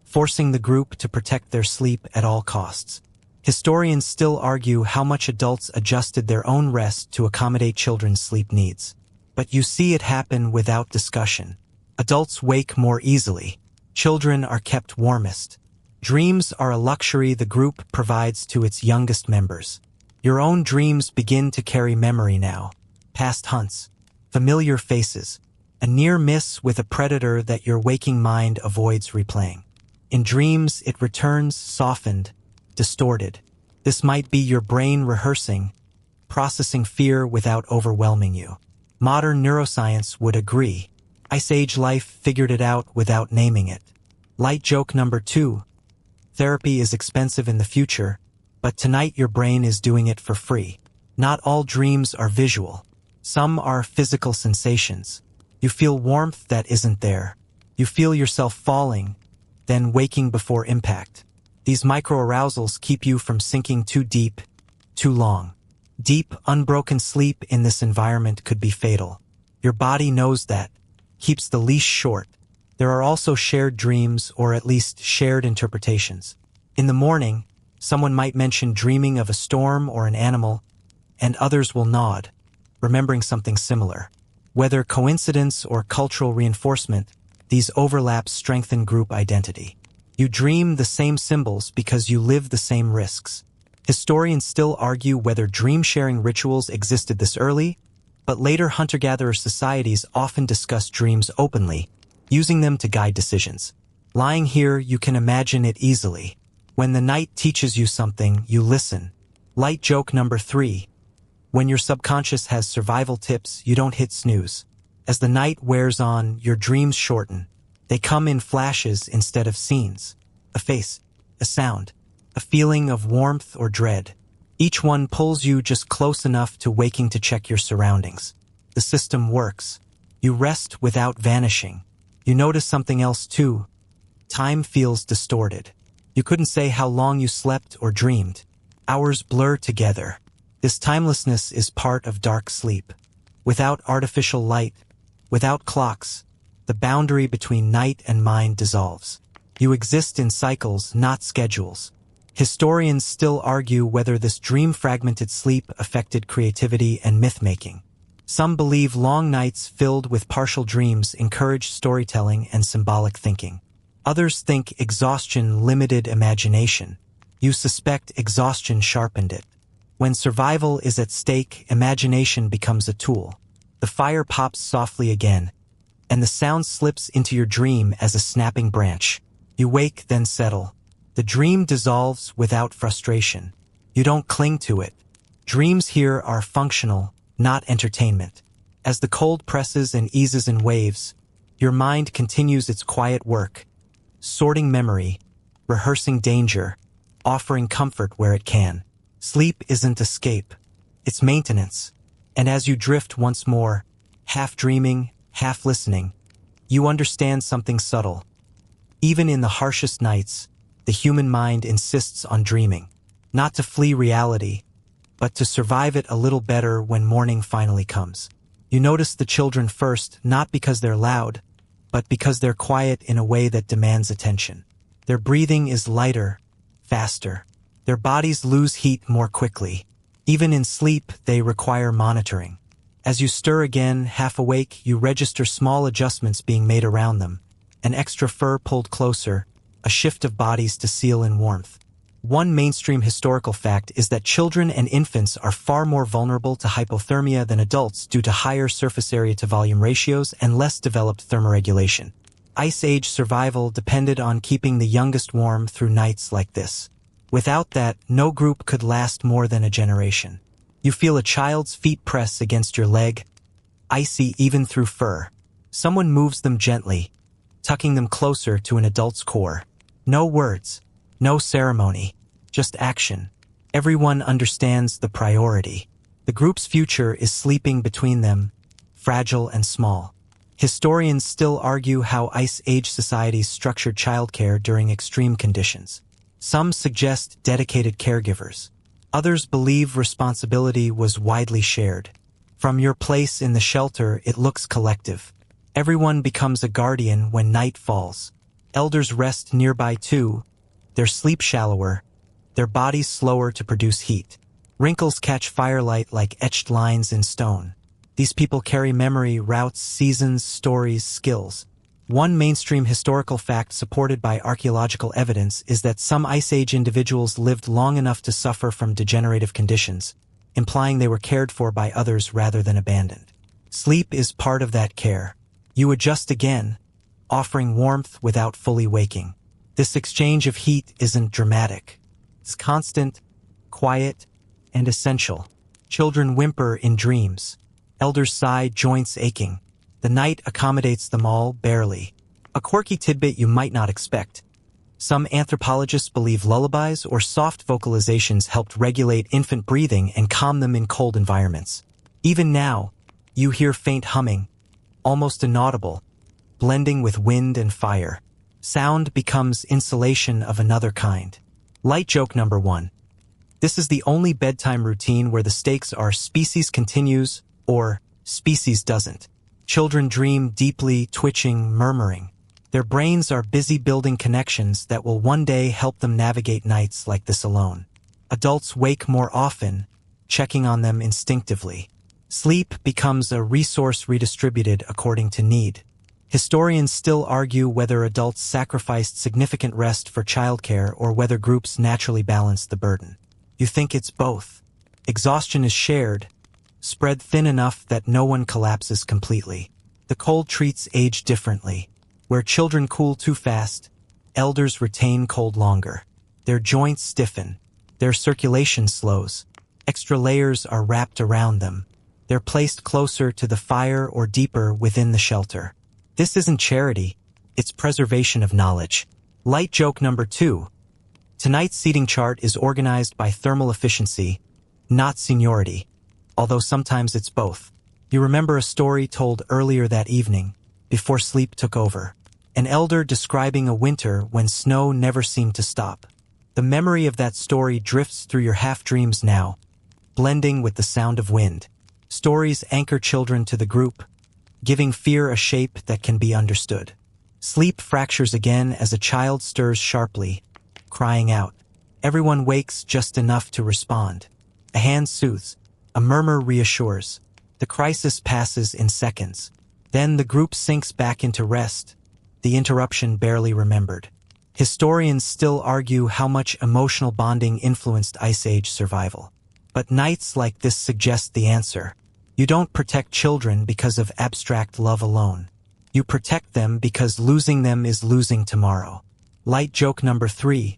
forcing the group to protect their sleep at all costs. Historians still argue how much adults adjusted their own rest to accommodate children's sleep needs. But you see it happen without discussion. Adults wake more easily. Children are kept warmest. Dreams are a luxury the group provides to its youngest members. Your own dreams begin to carry memory now. Past hunts, familiar faces, a near miss with a predator that your waking mind avoids replaying. In dreams, it returns softened, distorted. This might be your brain rehearsing, processing fear without overwhelming you. Modern neuroscience would agree. Ice Age life figured it out without naming it. Light joke number 2. Therapy is expensive in the future, But tonight your brain is doing it for free. Not all dreams are visual. Some are physical sensations. You feel warmth that isn't there. You feel yourself falling, then waking before impact. These micro-arousals keep you from sinking too deep, too long. Deep, unbroken sleep in this environment could be fatal. Your body knows that, keeps the leash short. There are also shared dreams, or at least shared interpretations. In the morning, someone might mention dreaming of a storm or an animal, and others will nod, remembering something similar. Whether coincidence or cultural reinforcement, these overlaps strengthen group identity. You dream the same symbols because you live the same risks. Historians still argue whether dream-sharing rituals existed this early, but later hunter-gatherer societies often discuss dreams openly, using them to guide decisions. Lying here, you can imagine it easily. When the night teaches you something, you listen. Light joke number 3. When your subconscious has survival tips, you don't hit snooze. As the night wears on, your dreams shorten. They come in flashes instead of scenes. A face, a sound, a feeling of warmth or dread. Each one pulls you just close enough to waking to check your surroundings. The system works. You rest without vanishing. You notice something else too. Time feels distorted. You couldn't say how long you slept or dreamed. Hours blur together. This timelessness is part of dark sleep. Without artificial light, without clocks, the boundary between night and mind dissolves. You exist in cycles, not schedules. Historians still argue whether this dream-fragmented sleep affected creativity and myth-making. Some believe long nights filled with partial dreams encouraged storytelling and symbolic thinking. Others think exhaustion limited imagination. You suspect exhaustion sharpened it. When survival is at stake, imagination becomes a tool. The fire pops softly again, and the sound slips into your dream as a snapping branch. You wake, then settle. The dream dissolves without frustration. You don't cling to it. Dreams here are functional, not entertainment. As the cold presses and eases in waves, your mind continues its quiet work, sorting memory, rehearsing danger, offering comfort where it can. Sleep isn't escape, it's maintenance. And as you drift once more, half dreaming, half listening, you understand something subtle. Even in the harshest nights, the human mind insists on dreaming, not to flee reality, but to survive it a little better when morning finally comes. You notice the children first, not because they're loud, but because they're quiet in a way that demands attention. Their breathing is lighter, faster. Their bodies lose heat more quickly. Even in sleep, they require monitoring. As you stir again, half awake, you register small adjustments being made around them. An extra fur pulled closer, a shift of bodies to seal in warmth. One mainstream historical fact is that children and infants are far more vulnerable to hypothermia than adults due to higher surface area to volume ratios and less developed thermoregulation. Ice Age survival depended on keeping the youngest warm through nights like this. Without that, no group could last more than a generation. You feel a child's feet press against your leg, icy even through fur. Someone moves them gently, tucking them closer to an adult's core. No words, no ceremony, just action. Everyone understands the priority. The group's future is sleeping between them, fragile and small. Historians still argue how Ice Age societies structured childcare during extreme conditions. Some suggest dedicated caregivers. Others believe responsibility was widely shared. From your place in the shelter, it looks collective. Everyone becomes a guardian when night falls. Elders rest nearby too, their sleep shallower, their bodies slower to produce heat. Wrinkles catch firelight like etched lines in stone. These people carry memory, routes, seasons, stories, skills. One mainstream historical fact supported by archaeological evidence is that some Ice Age individuals lived long enough to suffer from degenerative conditions, implying they were cared for by others rather than abandoned. Sleep is part of that care. You adjust again, offering warmth without fully waking. This exchange of heat isn't dramatic. It's constant, quiet, and essential. Children whimper in dreams. Elders sigh, joints aching. The night accommodates them all, barely. A quirky tidbit you might not expect. Some anthropologists believe lullabies or soft vocalizations helped regulate infant breathing and calm them in cold environments. Even now, you hear faint humming, almost inaudible, blending with wind and fire. Sound becomes insulation of another kind. Light joke number 1. This is the only bedtime routine where the stakes are species continues or species doesn't. Children dream deeply, twitching, murmuring. Their brains are busy building connections that will one day help them navigate nights like this alone. Adults wake more often, checking on them instinctively. Sleep becomes a resource redistributed according to need. Historians still argue whether adults sacrificed significant rest for childcare or whether groups naturally balance the burden. You think it's both. Exhaustion is shared, spread thin enough that no one collapses completely. The cold treats age differently. Where children cool too fast, elders retain cold longer. Their joints stiffen. Their circulation slows. Extra layers are wrapped around them. They're placed closer to the fire or deeper within the shelter. This isn't charity, it's preservation of knowledge. Light joke number 2. Tonight's seating chart is organized by thermal efficiency, not seniority, although sometimes it's both. You remember a story told earlier that evening, before sleep took over. An elder describing a winter when snow never seemed to stop. The memory of that story drifts through your half-dreams now, blending with the sound of wind. Stories anchor children to the group, giving fear a shape that can be understood. Sleep fractures again as a child stirs sharply, crying out. Everyone wakes just enough to respond. A hand soothes. A murmur reassures. The crisis passes in seconds. Then the group sinks back into rest, the interruption barely remembered. Historians still argue how much emotional bonding influenced Ice Age survival. But nights like this suggest the answer. You don't protect children because of abstract love alone. You protect them because losing them is losing tomorrow. Light joke number 3.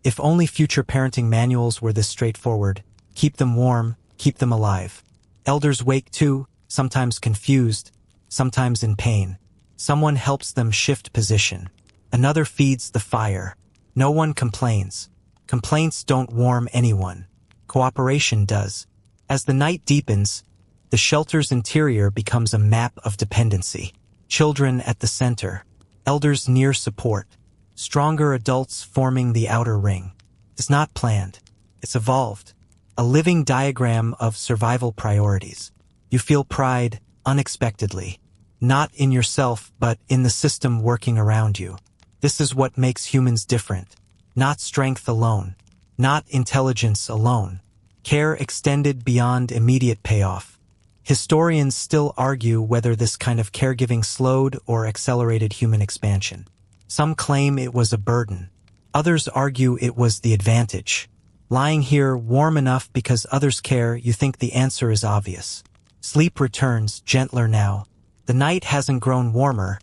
If only future parenting manuals were this straightforward. Keep them warm, keep them alive. Elders wake too, sometimes confused, sometimes in pain. Someone helps them shift position. Another feeds the fire. No one complains. Complaints don't warm anyone. Cooperation does. As the night deepens, the shelter's interior becomes a map of dependency. Children at the center. Elders near support. Stronger adults forming the outer ring. It's not planned. It's evolved. A living diagram of survival priorities. You feel pride unexpectedly. Not in yourself, but in the system working around you. This is what makes humans different. Not strength alone. Not intelligence alone. Care extended beyond immediate payoff. Historians still argue whether this kind of caregiving slowed or accelerated human expansion. Some claim it was a burden. Others argue it was the advantage. Lying here warm enough because others care, you think the answer is obvious. Sleep returns, gentler now. The night hasn't grown warmer,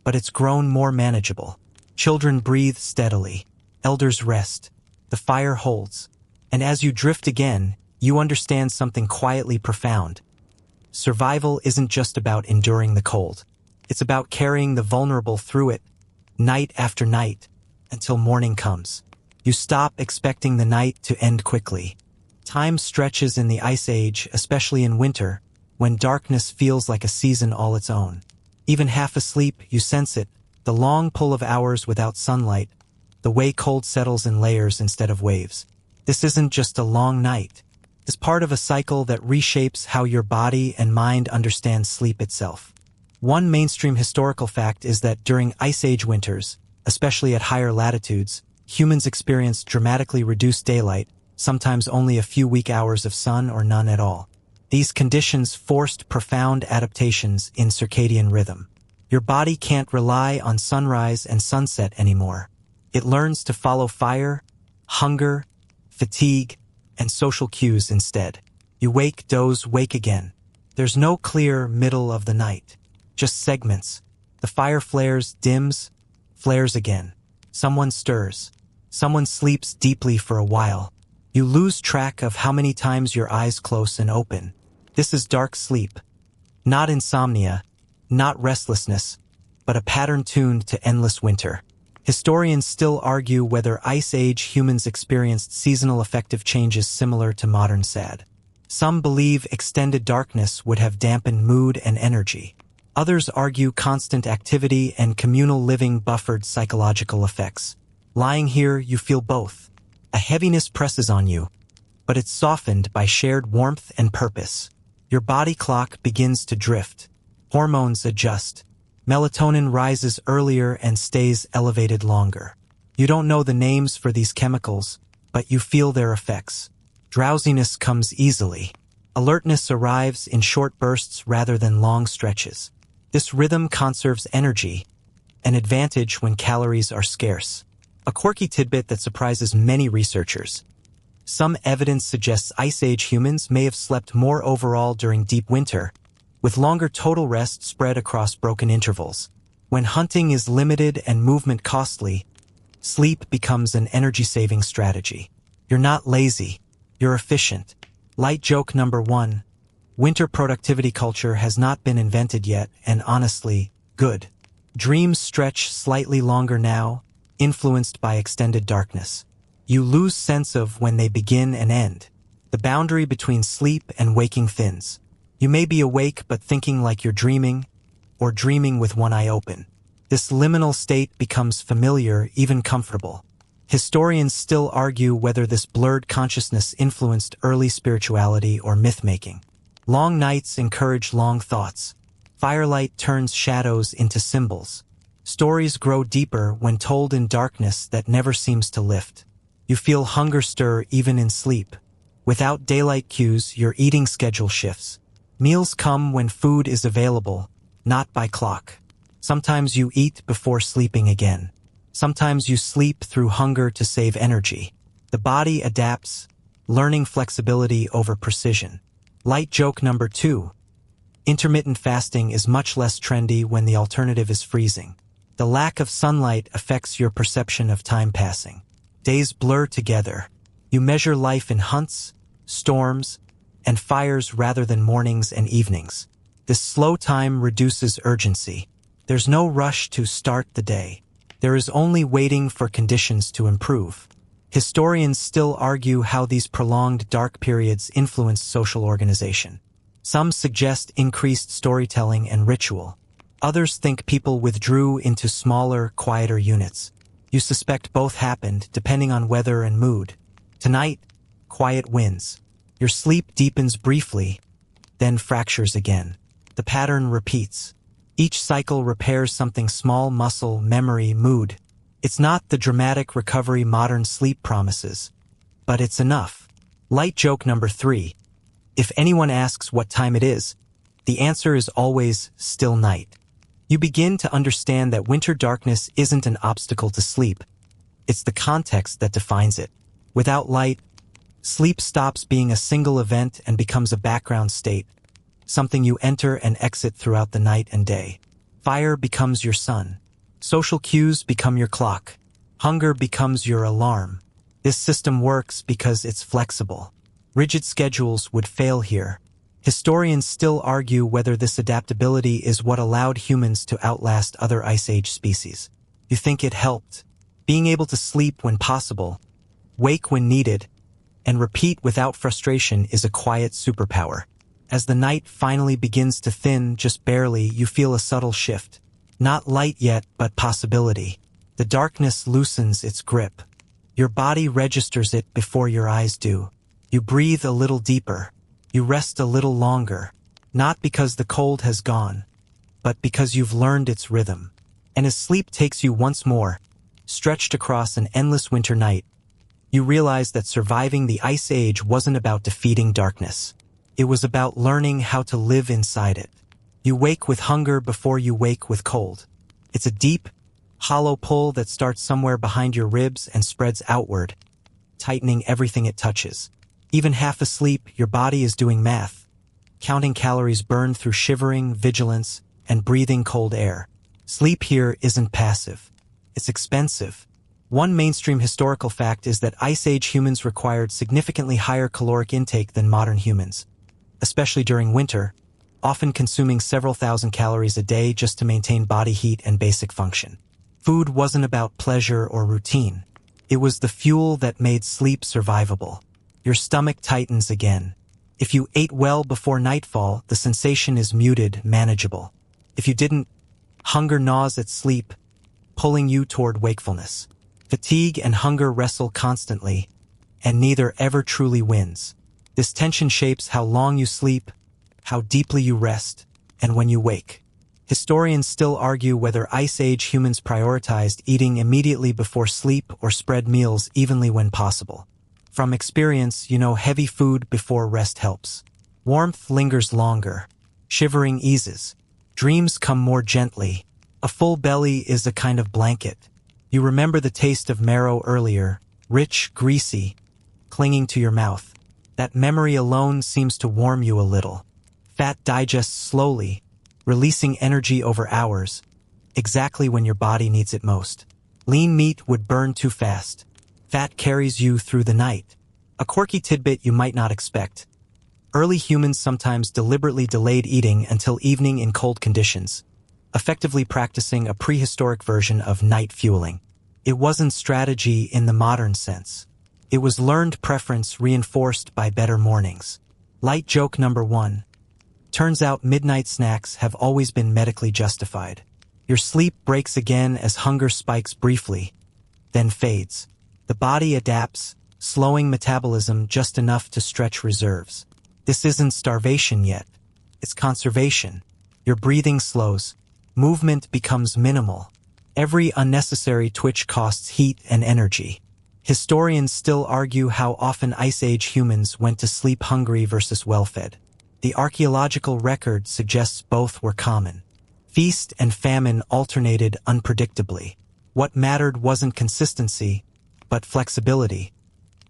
but it's grown more manageable. Children breathe steadily. Elders rest. The fire holds. And as you drift again, you understand something quietly profound. Survival isn't just about enduring the cold. It's about carrying the vulnerable through it, night after night, until morning comes. You stop expecting the night to end quickly. Time stretches in the Ice Age, especially in winter, when darkness feels like a season all its own. Even half asleep, you sense it, the long pull of hours without sunlight, the way cold settles in layers instead of waves. This isn't just a long night. It's part of a cycle that reshapes how your body and mind understand sleep itself. One mainstream historical fact is that during Ice Age winters, especially at higher latitudes, humans experienced dramatically reduced daylight, sometimes only a few weak hours of sun or none at all. These conditions forced profound adaptations in circadian rhythm. Your body can't rely on sunrise and sunset anymore. It learns to follow fire, hunger, fatigue, and social cues instead. You wake, doze, wake again. There's no clear middle of the night. Just segments. The fire flares, dims, flares again. Someone stirs. Someone sleeps deeply for a while. You lose track of how many times your eyes close and open. This is dark sleep. Not insomnia, not restlessness, but a pattern tuned to endless winter. Historians still argue whether Ice Age humans experienced seasonal affective changes similar to modern SAD. Some believe extended darkness would have dampened mood and energy. Others argue constant activity and communal living buffered psychological effects. Lying here, you feel both. A heaviness presses on you, but it's softened by shared warmth and purpose. Your body clock begins to drift. Hormones adjust. Melatonin rises earlier and stays elevated longer. You don't know the names for these chemicals, but you feel their effects. Drowsiness comes easily. Alertness arrives in short bursts rather than long stretches. This rhythm conserves energy, an advantage when calories are scarce. A quirky tidbit that surprises many researchers. Some evidence suggests Ice Age humans may have slept more overall during deep winter, with longer total rest spread across broken intervals. When hunting is limited and movement costly, sleep becomes an energy-saving strategy. You're not lazy, you're efficient. Light joke number 1. Winter productivity culture has not been invented yet, and honestly, good. Dreams stretch slightly longer now, influenced by extended darkness. You lose sense of when they begin and end. The boundary between sleep and waking thins. You may be awake but thinking like you're dreaming, or dreaming with one eye open. This liminal state becomes familiar, even comfortable. Historians still argue whether this blurred consciousness influenced early spirituality or myth-making. Long nights encourage long thoughts. Firelight turns shadows into symbols. Stories grow deeper when told in darkness that never seems to lift. You feel hunger stir even in sleep. Without daylight cues, your eating schedule shifts. Meals come when food is available, not by clock. Sometimes you eat before sleeping again. Sometimes you sleep through hunger to save energy. The body adapts, learning flexibility over precision. Light joke number 2. Intermittent fasting is much less trendy when the alternative is freezing. The lack of sunlight affects your perception of time passing. Days blur together. You measure life in hunts, storms, and fires rather than mornings and evenings. This slow time reduces urgency. There's no rush to start the day. There is only waiting for conditions to improve. Historians still argue how these prolonged dark periods influenced social organization. Some suggest increased storytelling and ritual. Others think people withdrew into smaller, quieter units. You suspect both happened, depending on weather and mood. Tonight, quiet wins. Your sleep deepens briefly, then fractures again. The pattern repeats. Each cycle repairs something small: muscle, memory, mood. It's not the dramatic recovery modern sleep promises, but it's enough. Light joke number 3. If anyone asks what time it is, the answer is always still night. You begin to understand that winter darkness isn't an obstacle to sleep. It's the context that defines it. Without light, sleep stops being a single event and becomes a background state, something you enter and exit throughout the night and day. Fire becomes your sun. Social cues become your clock. Hunger becomes your alarm. This system works because it's flexible. Rigid schedules would fail here. Historians still argue whether this adaptability is what allowed humans to outlast other Ice Age species. You think it helped. Being able to sleep when possible, wake when needed, and repeat without frustration is a quiet superpower. As the night finally begins to thin, just barely, you feel a subtle shift. Not light yet, but possibility. The darkness loosens its grip. Your body registers it before your eyes do. You breathe a little deeper. You rest a little longer. Not because the cold has gone, but because you've learned its rhythm. And as sleep takes you once more, stretched across an endless winter night, you realize that surviving the Ice Age wasn't about defeating darkness. It was about learning how to live inside it. You wake with hunger before you wake with cold. It's a deep, hollow pull that starts somewhere behind your ribs and spreads outward, tightening everything it touches. Even half asleep, your body is doing math, counting calories burned through shivering, vigilance, and breathing cold air. Sleep here isn't passive. It's expensive. One mainstream historical fact is that Ice Age humans required significantly higher caloric intake than modern humans, especially during winter, often consuming several thousand calories a day just to maintain body heat and basic function. Food wasn't about pleasure or routine. It was the fuel that made sleep survivable. Your stomach tightens again. If you ate well before nightfall, the sensation is muted, manageable. If you didn't, hunger gnaws at sleep, pulling you toward wakefulness. Fatigue and hunger wrestle constantly, and neither ever truly wins. This tension shapes how long you sleep, how deeply you rest, and when you wake. Historians still argue whether Ice Age humans prioritized eating immediately before sleep or spread meals evenly when possible. From experience, you know heavy food before rest helps. Warmth lingers longer. Shivering eases. Dreams come more gently. A full belly is a kind of blanket. You remember the taste of marrow earlier, rich, greasy, clinging to your mouth. That memory alone seems to warm you a little. Fat digests slowly, releasing energy over hours, exactly when your body needs it most. Lean meat would burn too fast. Fat carries you through the night. A quirky tidbit you might not expect. Early humans sometimes deliberately delayed eating until evening in cold conditions, effectively practicing a prehistoric version of night fueling. It wasn't strategy in the modern sense. It was learned preference reinforced by better mornings. Light joke number 1. Turns out midnight snacks have always been medically justified. Your sleep breaks again as hunger spikes briefly, then fades. The body adapts, slowing metabolism just enough to stretch reserves. This isn't starvation yet. It's conservation. Your breathing slows. Movement becomes minimal. Every unnecessary twitch costs heat and energy. Historians still argue how often Ice Age humans went to sleep hungry versus well-fed. The archaeological record suggests both were common. Feast and famine alternated unpredictably. What mattered wasn't consistency, but flexibility,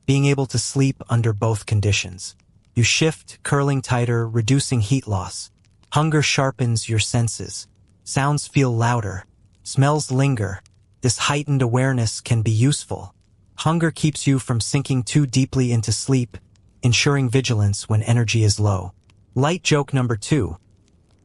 being able to sleep under both conditions. You shift, curling tighter, reducing heat loss. Hunger sharpens your senses. Sounds feel louder. Smells linger. This heightened awareness can be useful. Hunger keeps you from sinking too deeply into sleep, ensuring vigilance when energy is low. Light joke number 2.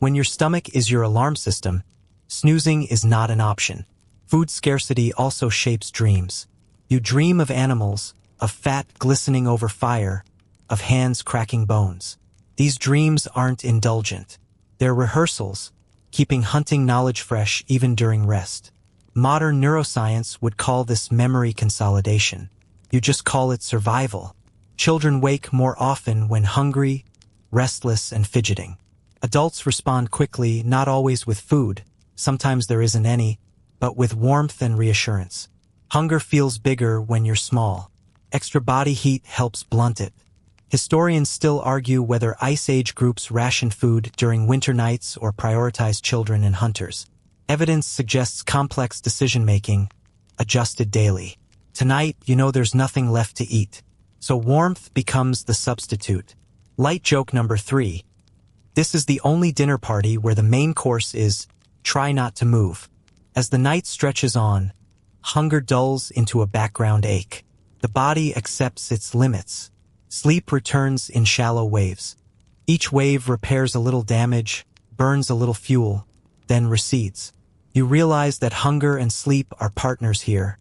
When your stomach is your alarm system, snoozing is not an option. Food scarcity also shapes dreams. You dream of animals, of fat glistening over fire, of hands cracking bones. These dreams aren't indulgent. They're rehearsals, keeping hunting knowledge fresh even during rest. Modern neuroscience would call this memory consolidation. You just call it survival. Children wake more often when hungry, restless, and fidgeting. Adults respond quickly, not always with food, sometimes there isn't any, but with warmth and reassurance. Hunger feels bigger when you're small. Extra body heat helps blunt it. Historians still argue whether Ice Age groups rationed food during winter nights or prioritized children and hunters. Evidence suggests complex decision-making, adjusted daily. Tonight, you know there's nothing left to eat, so warmth becomes the substitute. Light joke number 3. This is the only dinner party where the main course is try not to move. As the night stretches on, hunger dulls into a background ache. The body accepts its limits. Sleep returns in shallow waves. Each wave repairs a little damage, burns a little fuel, then recedes. You realize that hunger and sleep are partners here,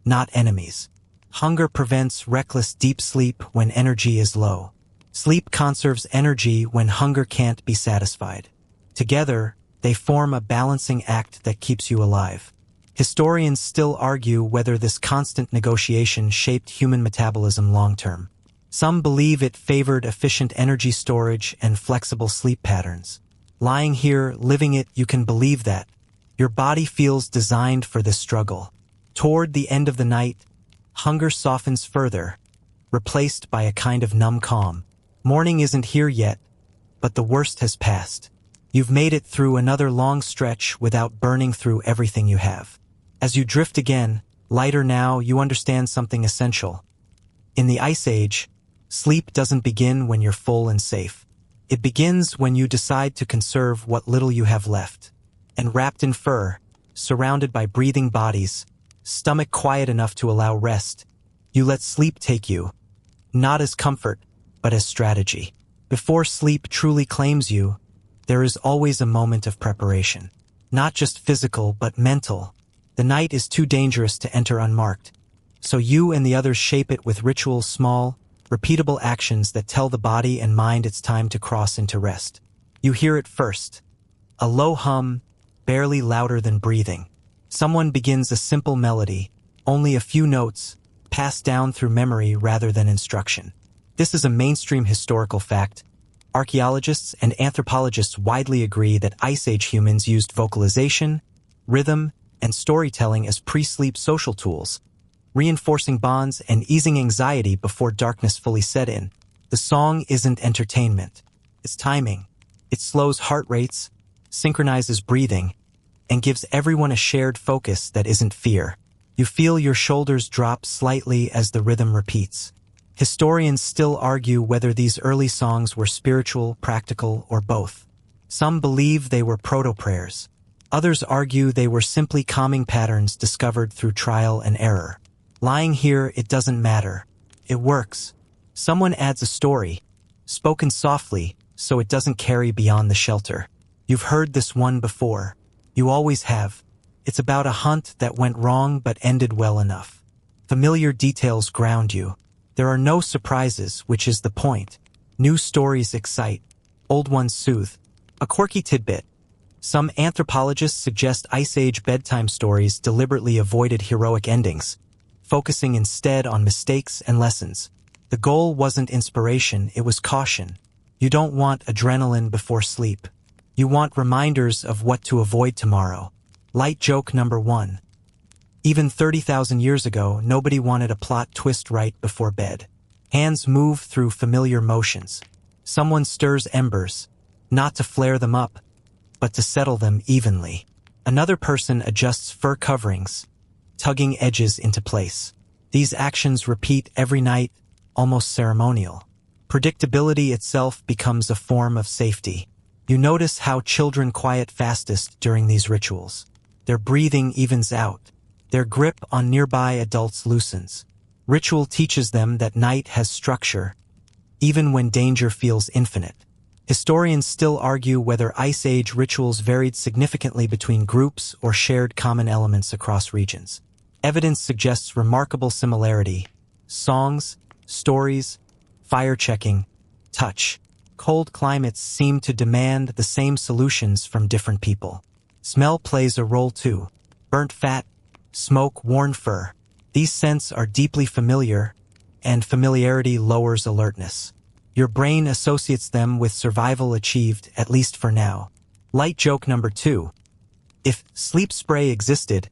not enemies. Hunger prevents reckless deep sleep when energy is low. Sleep conserves energy when hunger can't be satisfied. Together, they form a balancing act that keeps you alive. Historians still argue whether this constant negotiation shaped human metabolism long-term. Some believe it favored efficient energy storage and flexible sleep patterns. Lying here, living it, you can believe that. Your body feels designed for this struggle. Toward the end of the night, hunger softens further, replaced by a kind of numb calm. Morning isn't here yet, but the worst has passed. You've made it through another long stretch without burning through everything you have. As you drift again, lighter now, you understand something essential. In the Ice Age, sleep doesn't begin when you're full and safe. It begins when you decide to conserve what little you have left. And wrapped in fur, surrounded by breathing bodies, stomach quiet enough to allow rest, you let sleep take you, not as comfort, but as strategy. Before sleep truly claims you, there is always a moment of preparation. Not just physical, but mental. The night is too dangerous to enter unmarked. So you and the others shape it with ritual, small, repeatable actions that tell the body and mind it's time to cross into rest. You hear it first. A low hum, barely louder than breathing. Someone begins a simple melody, only a few notes, passed down through memory rather than instruction. This is a mainstream historical fact. Archaeologists and anthropologists widely agree that Ice Age humans used vocalization, rhythm, and storytelling as pre-sleep social tools, reinforcing bonds and easing anxiety before darkness fully set in. The song isn't entertainment. It's timing. It slows heart rates, synchronizes breathing, and gives everyone a shared focus that isn't fear. You feel your shoulders drop slightly as the rhythm repeats. Historians still argue whether these early songs were spiritual, practical, or both. Some believe they were proto-prayers. Others argue they were simply calming patterns discovered through trial and error. Lying here, it doesn't matter. It works. Someone adds a story, spoken softly, so it doesn't carry beyond the shelter. You've heard this one before. You always have. It's about a hunt that went wrong but ended well enough. Familiar details ground you. There are no surprises, which is the point. New stories excite. Old ones soothe. A quirky tidbit. Some anthropologists suggest Ice Age bedtime stories deliberately avoided heroic endings, focusing instead on mistakes and lessons. The goal wasn't inspiration, it was caution. You don't want adrenaline before sleep. You want reminders of what to avoid tomorrow. Light joke number 1. Even 30,000 years ago, nobody wanted a plot twist right before bed. Hands move through familiar motions. Someone stirs embers, not to flare them up, but to settle them evenly. Another person adjusts fur coverings, tugging edges into place. These actions repeat every night, almost ceremonial. Predictability itself becomes a form of safety. You notice how children quiet fastest during these rituals. Their breathing evens out. Their grip on nearby adults loosens. Ritual teaches them that night has structure, even when danger feels infinite. Historians still argue whether Ice Age rituals varied significantly between groups or shared common elements across regions. Evidence suggests remarkable similarity. Songs, stories, fire checking, touch. Cold climates seem to demand the same solutions from different people. Smell plays a role too. Burnt fat, smoke, worn fur. These scents are deeply familiar, and familiarity lowers alertness. Your brain associates them with survival achieved, at least for now. Light joke number 2. If sleep spray existed,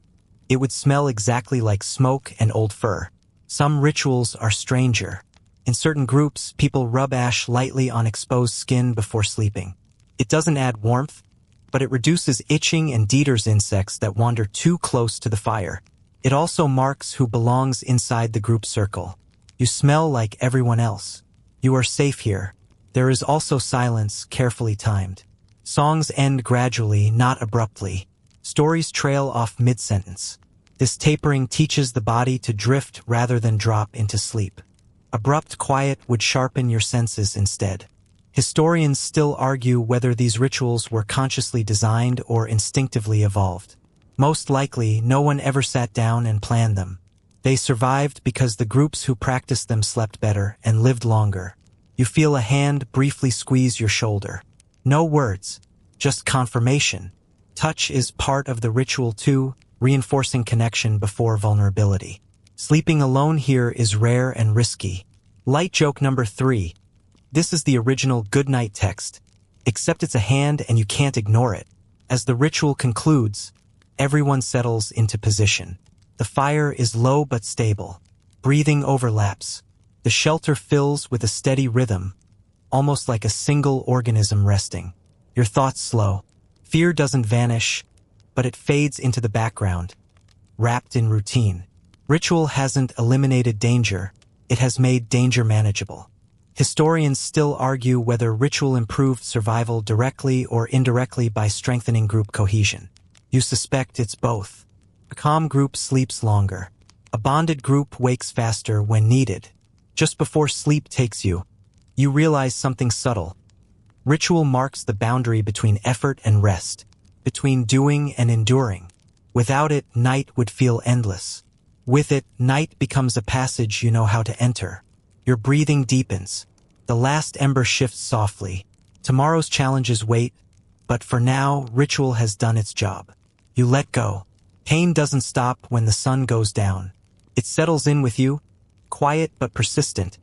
it would smell exactly like smoke and old fur. Some rituals are stranger. In certain groups, people rub ash lightly on exposed skin before sleeping. It doesn't add warmth, but it reduces itching and Dieter's insects that wander too close to the fire. It also marks who belongs inside the group circle. You smell like everyone else. You are safe here. There is also silence, carefully timed. Songs end gradually, not abruptly. Stories trail off mid-sentence. This tapering teaches the body to drift rather than drop into sleep. Abrupt quiet would sharpen your senses instead. Historians still argue whether these rituals were consciously designed or instinctively evolved. Most likely, no one ever sat down and planned them. They survived because the groups who practiced them slept better and lived longer. You feel a hand briefly squeeze your shoulder. No words, just confirmation. Touch is part of the ritual too, reinforcing connection before vulnerability. Sleeping alone here is rare and risky. Light joke number 3. This is the original goodnight text, except it's a hand and you can't ignore it. As the ritual concludes, everyone settles into position. The fire is low but stable. Breathing overlaps. The shelter fills with a steady rhythm, almost like a single organism resting. Your thoughts slow. Fear doesn't vanish, but it fades into the background, wrapped in routine. Ritual hasn't eliminated danger, it has made danger manageable. Historians still argue whether ritual improved survival directly or indirectly by strengthening group cohesion. You suspect it's both. A calm group sleeps longer. A bonded group wakes faster when needed. Just before sleep takes you, you realize something subtle. Ritual marks the boundary between effort and rest, between doing and enduring. Without it, night would feel endless. With it, night becomes a passage you know how to enter. Your breathing deepens. The last ember shifts softly. Tomorrow's challenges wait, but for now, ritual has done its job. You let go. Pain doesn't stop when the sun goes down. It settles in with you, quiet but persistent,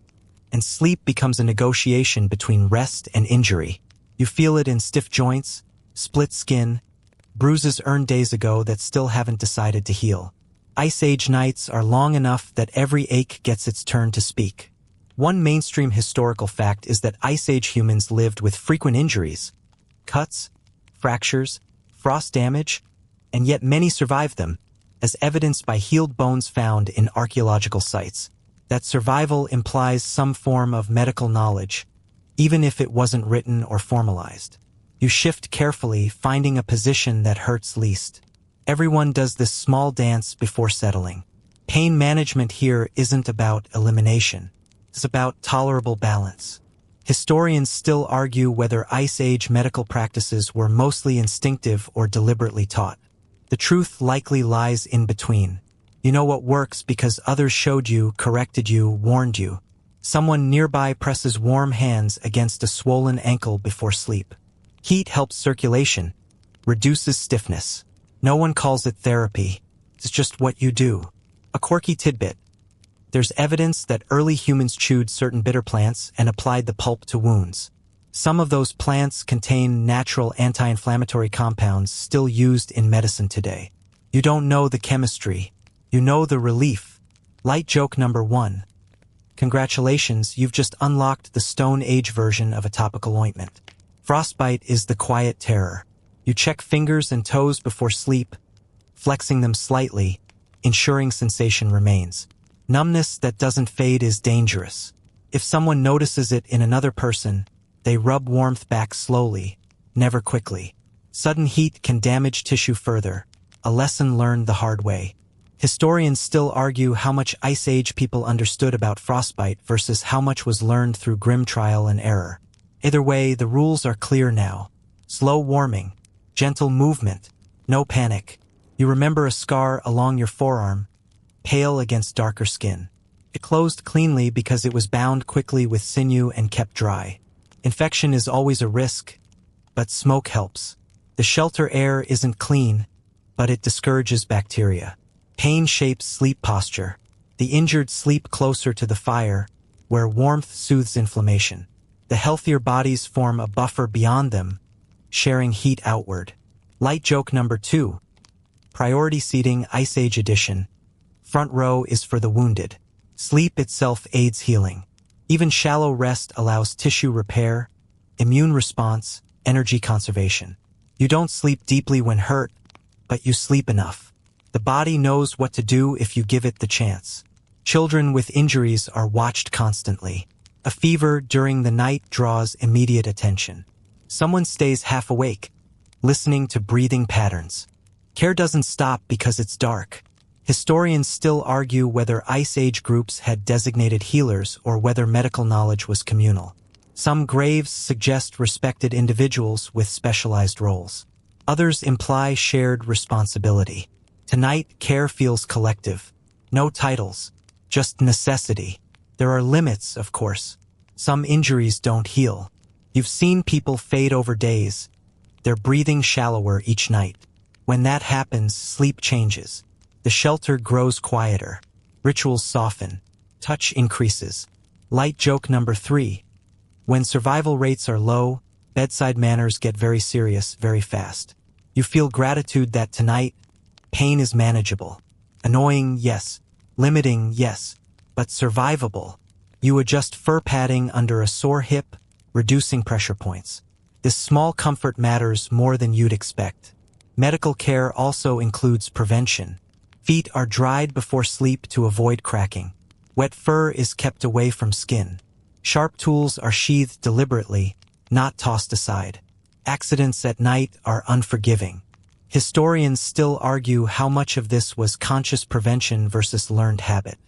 and sleep becomes a negotiation between rest and injury. You feel it in stiff joints, split skin, bruises earned days ago that still haven't decided to heal. Ice Age nights are long enough that every ache gets its turn to speak. One mainstream historical fact is that Ice Age humans lived with frequent injuries, cuts, fractures, frost damage, and yet many survived them, as evidenced by healed bones found in archaeological sites. That survival implies some form of medical knowledge, even if it wasn't written or formalized. You shift carefully, finding a position that hurts least. Everyone does this small dance before settling. Pain management here isn't about elimination. It's about tolerable balance. Historians still argue whether Ice Age medical practices were mostly instinctive or deliberately taught. The truth likely lies in between. You know what works because others showed you, corrected you, warned you. Someone nearby presses warm hands against a swollen ankle before sleep. Heat helps circulation, reduces stiffness. No one calls it therapy. It's just what you do. A quirky tidbit. There's evidence that early humans chewed certain bitter plants and applied the pulp to wounds. Some of those plants contain natural anti-inflammatory compounds still used in medicine today. You don't know the chemistry. You know the relief. Light joke number 1. Congratulations, you've just unlocked the Stone Age version of a topical ointment. Frostbite is the quiet terror. You check fingers and toes before sleep, flexing them slightly, ensuring sensation remains. Numbness that doesn't fade is dangerous. If someone notices it in another person, they rub warmth back slowly, never quickly. Sudden heat can damage tissue further, a lesson learned the hard way. Historians still argue how much Ice Age people understood about frostbite versus how much was learned through grim trial and error. Either way, the rules are clear now. Slow warming, gentle movement, no panic. You remember a scar along your forearm, pale against darker skin. It closed cleanly because it was bound quickly with sinew and kept dry. Infection is always a risk, but smoke helps. The shelter air isn't clean, but it discourages bacteria. Pain shapes sleep posture. The injured sleep closer to the fire, where warmth soothes inflammation. The healthier bodies form a buffer beyond them, sharing heat outward. Light joke number 2. Priority seating, Ice Age edition. Front row is for the wounded. Sleep itself aids healing. Even shallow rest allows tissue repair, immune response, energy conservation. You don't sleep deeply when hurt, but you sleep enough. The body knows what to do if you give it the chance. Children with injuries are watched constantly. A fever during the night draws immediate attention. Someone stays half awake, listening to breathing patterns. Care doesn't stop because it's dark. Historians still argue whether Ice Age groups had designated healers or whether medical knowledge was communal. Some graves suggest respected individuals with specialized roles. Others imply shared responsibility. Tonight, care feels collective. No titles, just necessity. There are limits, of course. Some injuries don't heal. You've seen people fade over days, their breathing shallower each night. When that happens, sleep changes. The shelter grows quieter. Rituals soften. Touch increases. Light joke number 3. When survival rates are low, bedside manners get very serious very fast. You feel gratitude that tonight, pain is manageable. Annoying, yes. Limiting, yes. But survivable. You adjust fur padding under a sore hip, reducing pressure points. This small comfort matters more than you'd expect. Medical care also includes prevention. Feet are dried before sleep to avoid cracking. Wet fur is kept away from skin. Sharp tools are sheathed deliberately, not tossed aside. Accidents at night are unforgiving. Historians still argue how much of this was conscious prevention versus learned habit.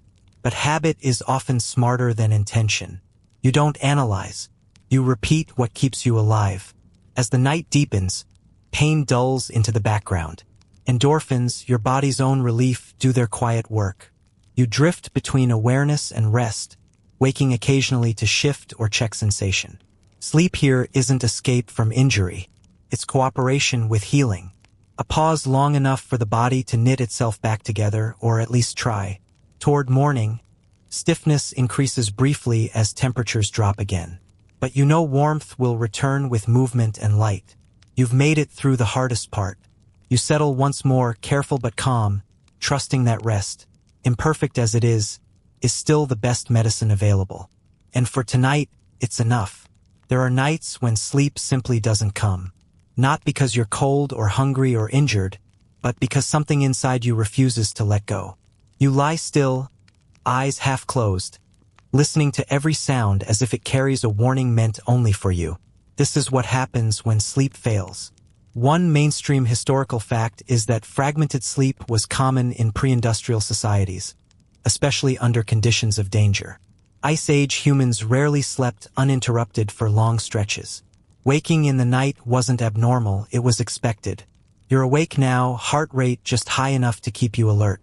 But habit is often smarter than intention. You don't analyze. You repeat what keeps you alive. As the night deepens, pain dulls into the background. Endorphins, your body's own relief, do their quiet work. You drift between awareness and rest, waking occasionally to shift or check sensation. Sleep here isn't escape from injury. It's cooperation with healing. A pause long enough for the body to knit itself back together, or at least try. Toward morning, stiffness increases briefly as temperatures drop again. But you know warmth will return with movement and light. You've made it through the hardest part. You settle once more, careful but calm, trusting that rest, imperfect as it is still the best medicine available. And for tonight, it's enough. There are nights when sleep simply doesn't come. Not because you're cold or hungry or injured, but because something inside you refuses to let go. You lie still, eyes half closed, listening to every sound as if it carries a warning meant only for you. This is what happens when sleep fails. One mainstream historical fact is that fragmented sleep was common in pre-industrial societies, especially under conditions of danger. Ice Age humans rarely slept uninterrupted for long stretches. Waking in the night wasn't abnormal, it was expected. You're awake now, heart rate just high enough to keep you alert.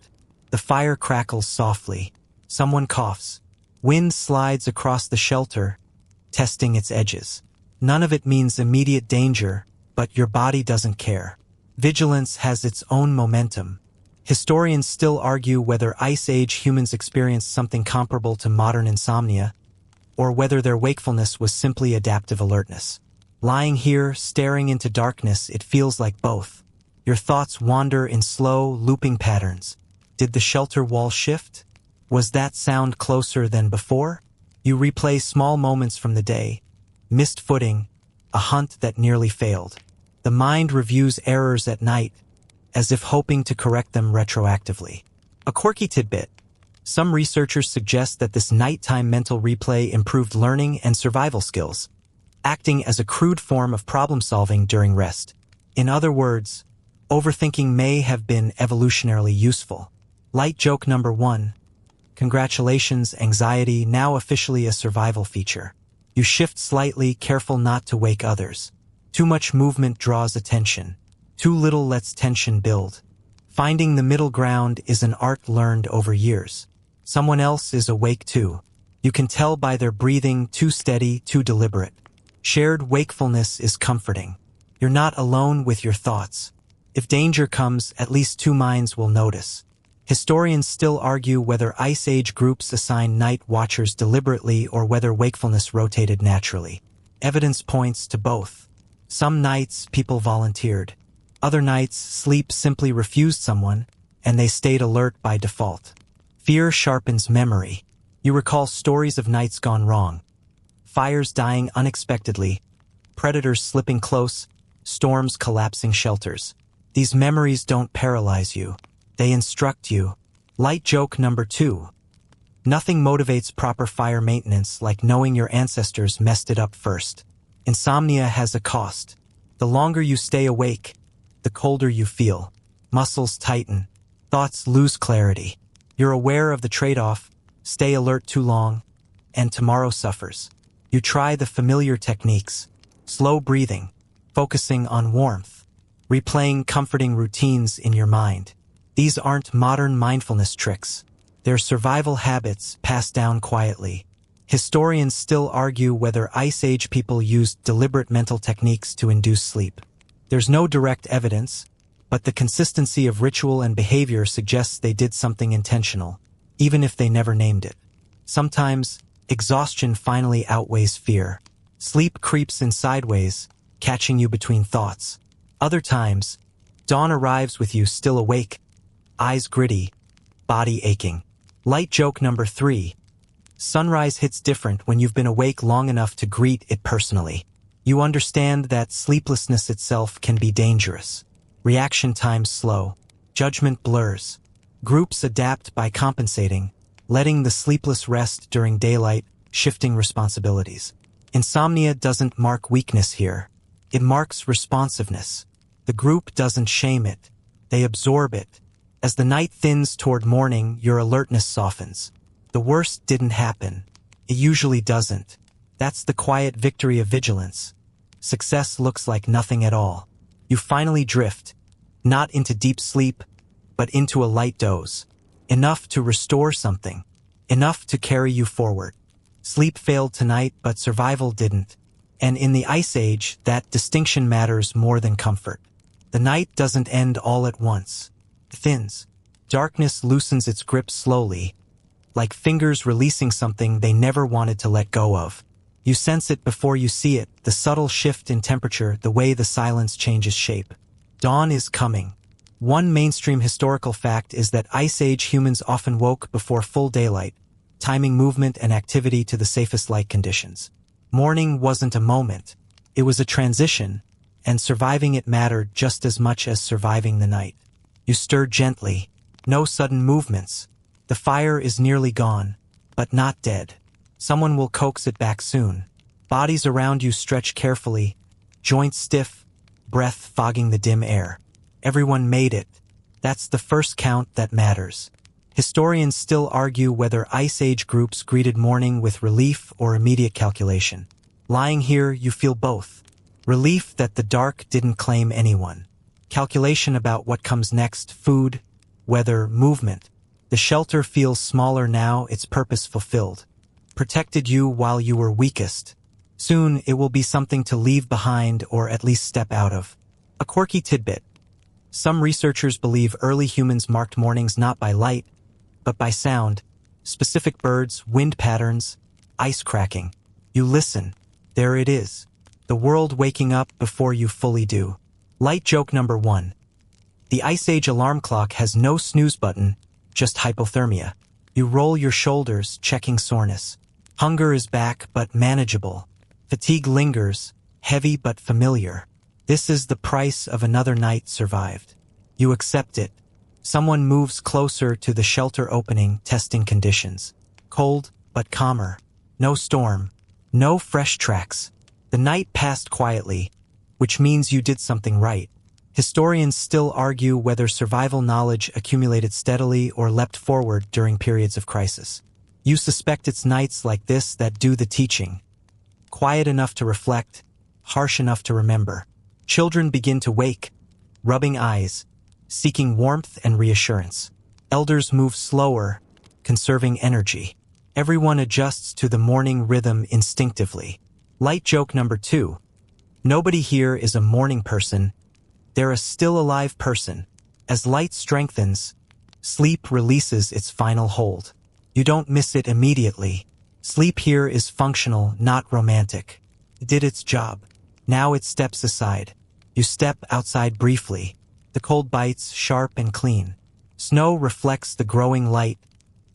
The fire crackles softly. Someone coughs. Wind slides across the shelter, testing its edges. None of it means immediate danger, but your body doesn't care. Vigilance has its own momentum. Historians still argue whether Ice Age humans experienced something comparable to modern insomnia, or whether their wakefulness was simply adaptive alertness. Lying here, staring into darkness, it feels like both. Your thoughts wander in slow, looping patterns. Did the shelter wall shift? Was that sound closer than before? You replay small moments from the day. Missed footing, a hunt that nearly failed. The mind reviews errors at night, as if hoping to correct them retroactively. A quirky tidbit. Some researchers suggest that this nighttime mental replay improved learning and survival skills, acting as a crude form of problem-solving during rest. In other words, overthinking may have been evolutionarily useful. Light joke number 1. Congratulations, anxiety, now officially a survival feature. You shift slightly, careful not to wake others. Too much movement draws attention. Too little lets tension build. Finding the middle ground is an art learned over years. Someone else is awake too. You can tell by their breathing, too steady, too deliberate. Shared wakefulness is comforting. You're not alone with your thoughts. If danger comes, at least two minds will notice. Historians still argue whether Ice Age groups assigned night watchers deliberately or whether wakefulness rotated naturally. Evidence points to both. Some nights, people volunteered. Other nights, sleep simply refused someone, and they stayed alert by default. Fear sharpens memory. You recall stories of nights gone wrong. Fires dying unexpectedly, predators slipping close, storms collapsing shelters. These memories don't paralyze you. They instruct you. Light joke number 2. Nothing motivates proper fire maintenance like knowing your ancestors messed it up first. Insomnia has a cost. The longer you stay awake, the colder you feel. Muscles tighten. Thoughts lose clarity. You're aware of the trade-off, stay alert too long, and tomorrow suffers. You try the familiar techniques, slow breathing, focusing on warmth, replaying comforting routines in your mind. These aren't modern mindfulness tricks. They're survival habits passed down quietly. Historians still argue whether Ice Age people used deliberate mental techniques to induce sleep. There's no direct evidence, but the consistency of ritual and behavior suggests they did something intentional, even if they never named it. Sometimes, exhaustion finally outweighs fear. Sleep creeps in sideways, catching you between thoughts. Other times, dawn arrives with you still awake, eyes gritty, body aching. Light joke number 3. Sunrise hits different when you've been awake long enough to greet it personally. You understand that sleeplessness itself can be dangerous. Reaction times slow. Judgment blurs. Groups adapt by compensating, letting the sleepless rest during daylight, shifting responsibilities. Insomnia doesn't mark weakness here. It marks responsiveness. The group doesn't shame it. They absorb it. As the night thins toward morning, your alertness softens. The worst didn't happen. It usually doesn't. That's the quiet victory of vigilance. Success looks like nothing at all. You finally drift, Not into deep sleep, but into a light doze. Enough to restore something. Enough to carry you forward. Sleep failed tonight, but survival didn't. And in the Ice Age, that distinction matters more than comfort. The night doesn't end all at once. It thins. Darkness loosens its grip slowly, like fingers releasing something they never wanted to let go of. You sense it before you see it, the subtle shift in temperature, the way the silence changes shape. Dawn is coming. One mainstream historical fact is that Ice Age humans often woke before full daylight, timing movement and activity to the safest light conditions. Morning wasn't a moment. It was a transition, and surviving it mattered just as much as surviving the night. You stir gently. No sudden movements. The fire is nearly gone, but not dead. Someone will coax it back soon. Bodies around you stretch carefully, joints stiff, breath fogging the dim air. Everyone made it. That's the first count that matters. Historians still argue whether Ice Age groups greeted morning with relief or immediate calculation. Lying here, you feel both. Relief that the dark didn't claim anyone. Calculation about what comes next, food, weather, movement. The shelter feels smaller now, its purpose fulfilled. Protected you while you were weakest. Soon, it will be something to leave behind or at least step out of. A quirky tidbit. Some researchers believe early humans marked mornings not by light, but by sound. Specific birds, wind patterns, ice cracking. You listen. There it is. The world waking up before you fully do. Light joke number 1. The Ice Age alarm clock has no snooze button, just hypothermia. You roll your shoulders, checking soreness. Hunger is back, but manageable. Fatigue lingers, heavy but familiar. This is the price of another night survived. You accept it. Someone moves closer to the shelter opening, testing conditions. Cold, but calmer. No storm. No fresh tracks. The night passed quietly, which means you did something right. Historians still argue whether survival knowledge accumulated steadily or leapt forward during periods of crisis. You suspect it's nights like this that do the teaching. Quiet enough to reflect, harsh enough to remember. Children begin to wake, rubbing eyes, seeking warmth and reassurance. Elders move slower, conserving energy. Everyone adjusts to the morning rhythm instinctively. Light joke number 2. Nobody here is a morning person. They're a still alive person. As light strengthens, sleep releases its final hold. You don't miss it immediately. Sleep here is functional, not romantic. It did its job. Now it steps aside. You step outside briefly. The cold bites, sharp and clean. Snow reflects the growing light,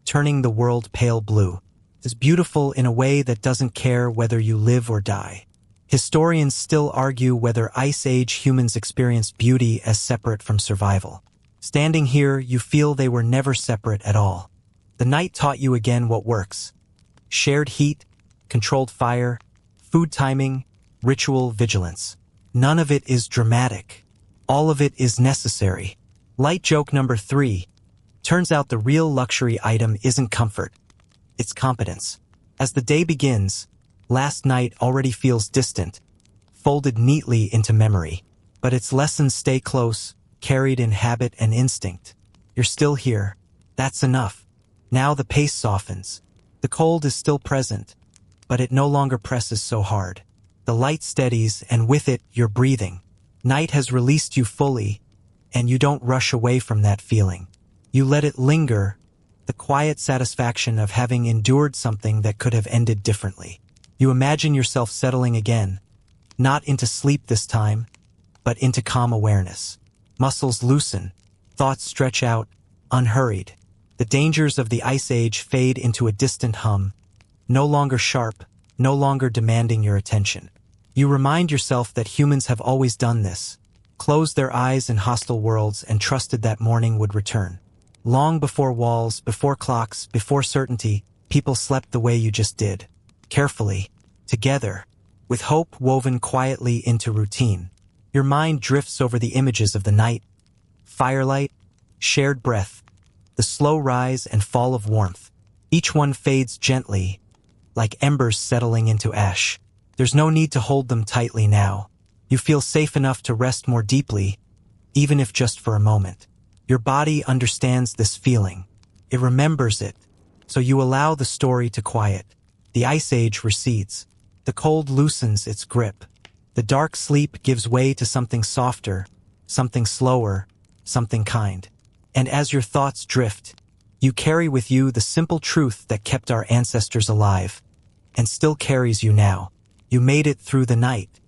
turning the world pale blue. It's beautiful in a way that doesn't care whether you live or die. Historians still argue whether Ice Age humans experience beauty as separate from survival. Standing here, you feel they were never separate at all. The night taught you again what works. Shared heat, controlled fire, food timing, ritual vigilance. None of it is dramatic. All of it is necessary. Light joke number 3. Turns out the real luxury item isn't comfort. It's competence. As the day begins, last night already feels distant, folded neatly into memory. But its lessons stay close, carried in habit and instinct. You're still here. That's enough. Now the pace softens. The cold is still present, but it no longer presses so hard. The light steadies, and with it, you're breathing. Night has released you fully, and you don't rush away from that feeling. You let it linger, the quiet satisfaction of having endured something that could have ended differently. You imagine yourself settling again, not into sleep this time, but into calm awareness. Muscles loosen, thoughts stretch out, unhurried. The dangers of the Ice Age fade into a distant hum, no longer sharp, no longer demanding your attention. You remind yourself that humans have always done this, closed their eyes in hostile worlds and trusted that morning would return. Long before walls, before clocks, before certainty, people slept the way you just did. Carefully, together, with hope woven quietly into routine. Your mind drifts over the images of the night, firelight, shared breath, the slow rise and fall of warmth. Each one fades gently, like embers settling into ash. There's no need to hold them tightly now. You feel safe enough to rest more deeply, even if just for a moment. Your body understands this feeling. It remembers it, so you allow the story to quiet. The ice age recedes. The cold loosens its grip. The dark sleep gives way to something softer, something slower, something kind. And as your thoughts drift, you carry with you the simple truth that kept our ancestors alive, and still carries you now. You made it through the night.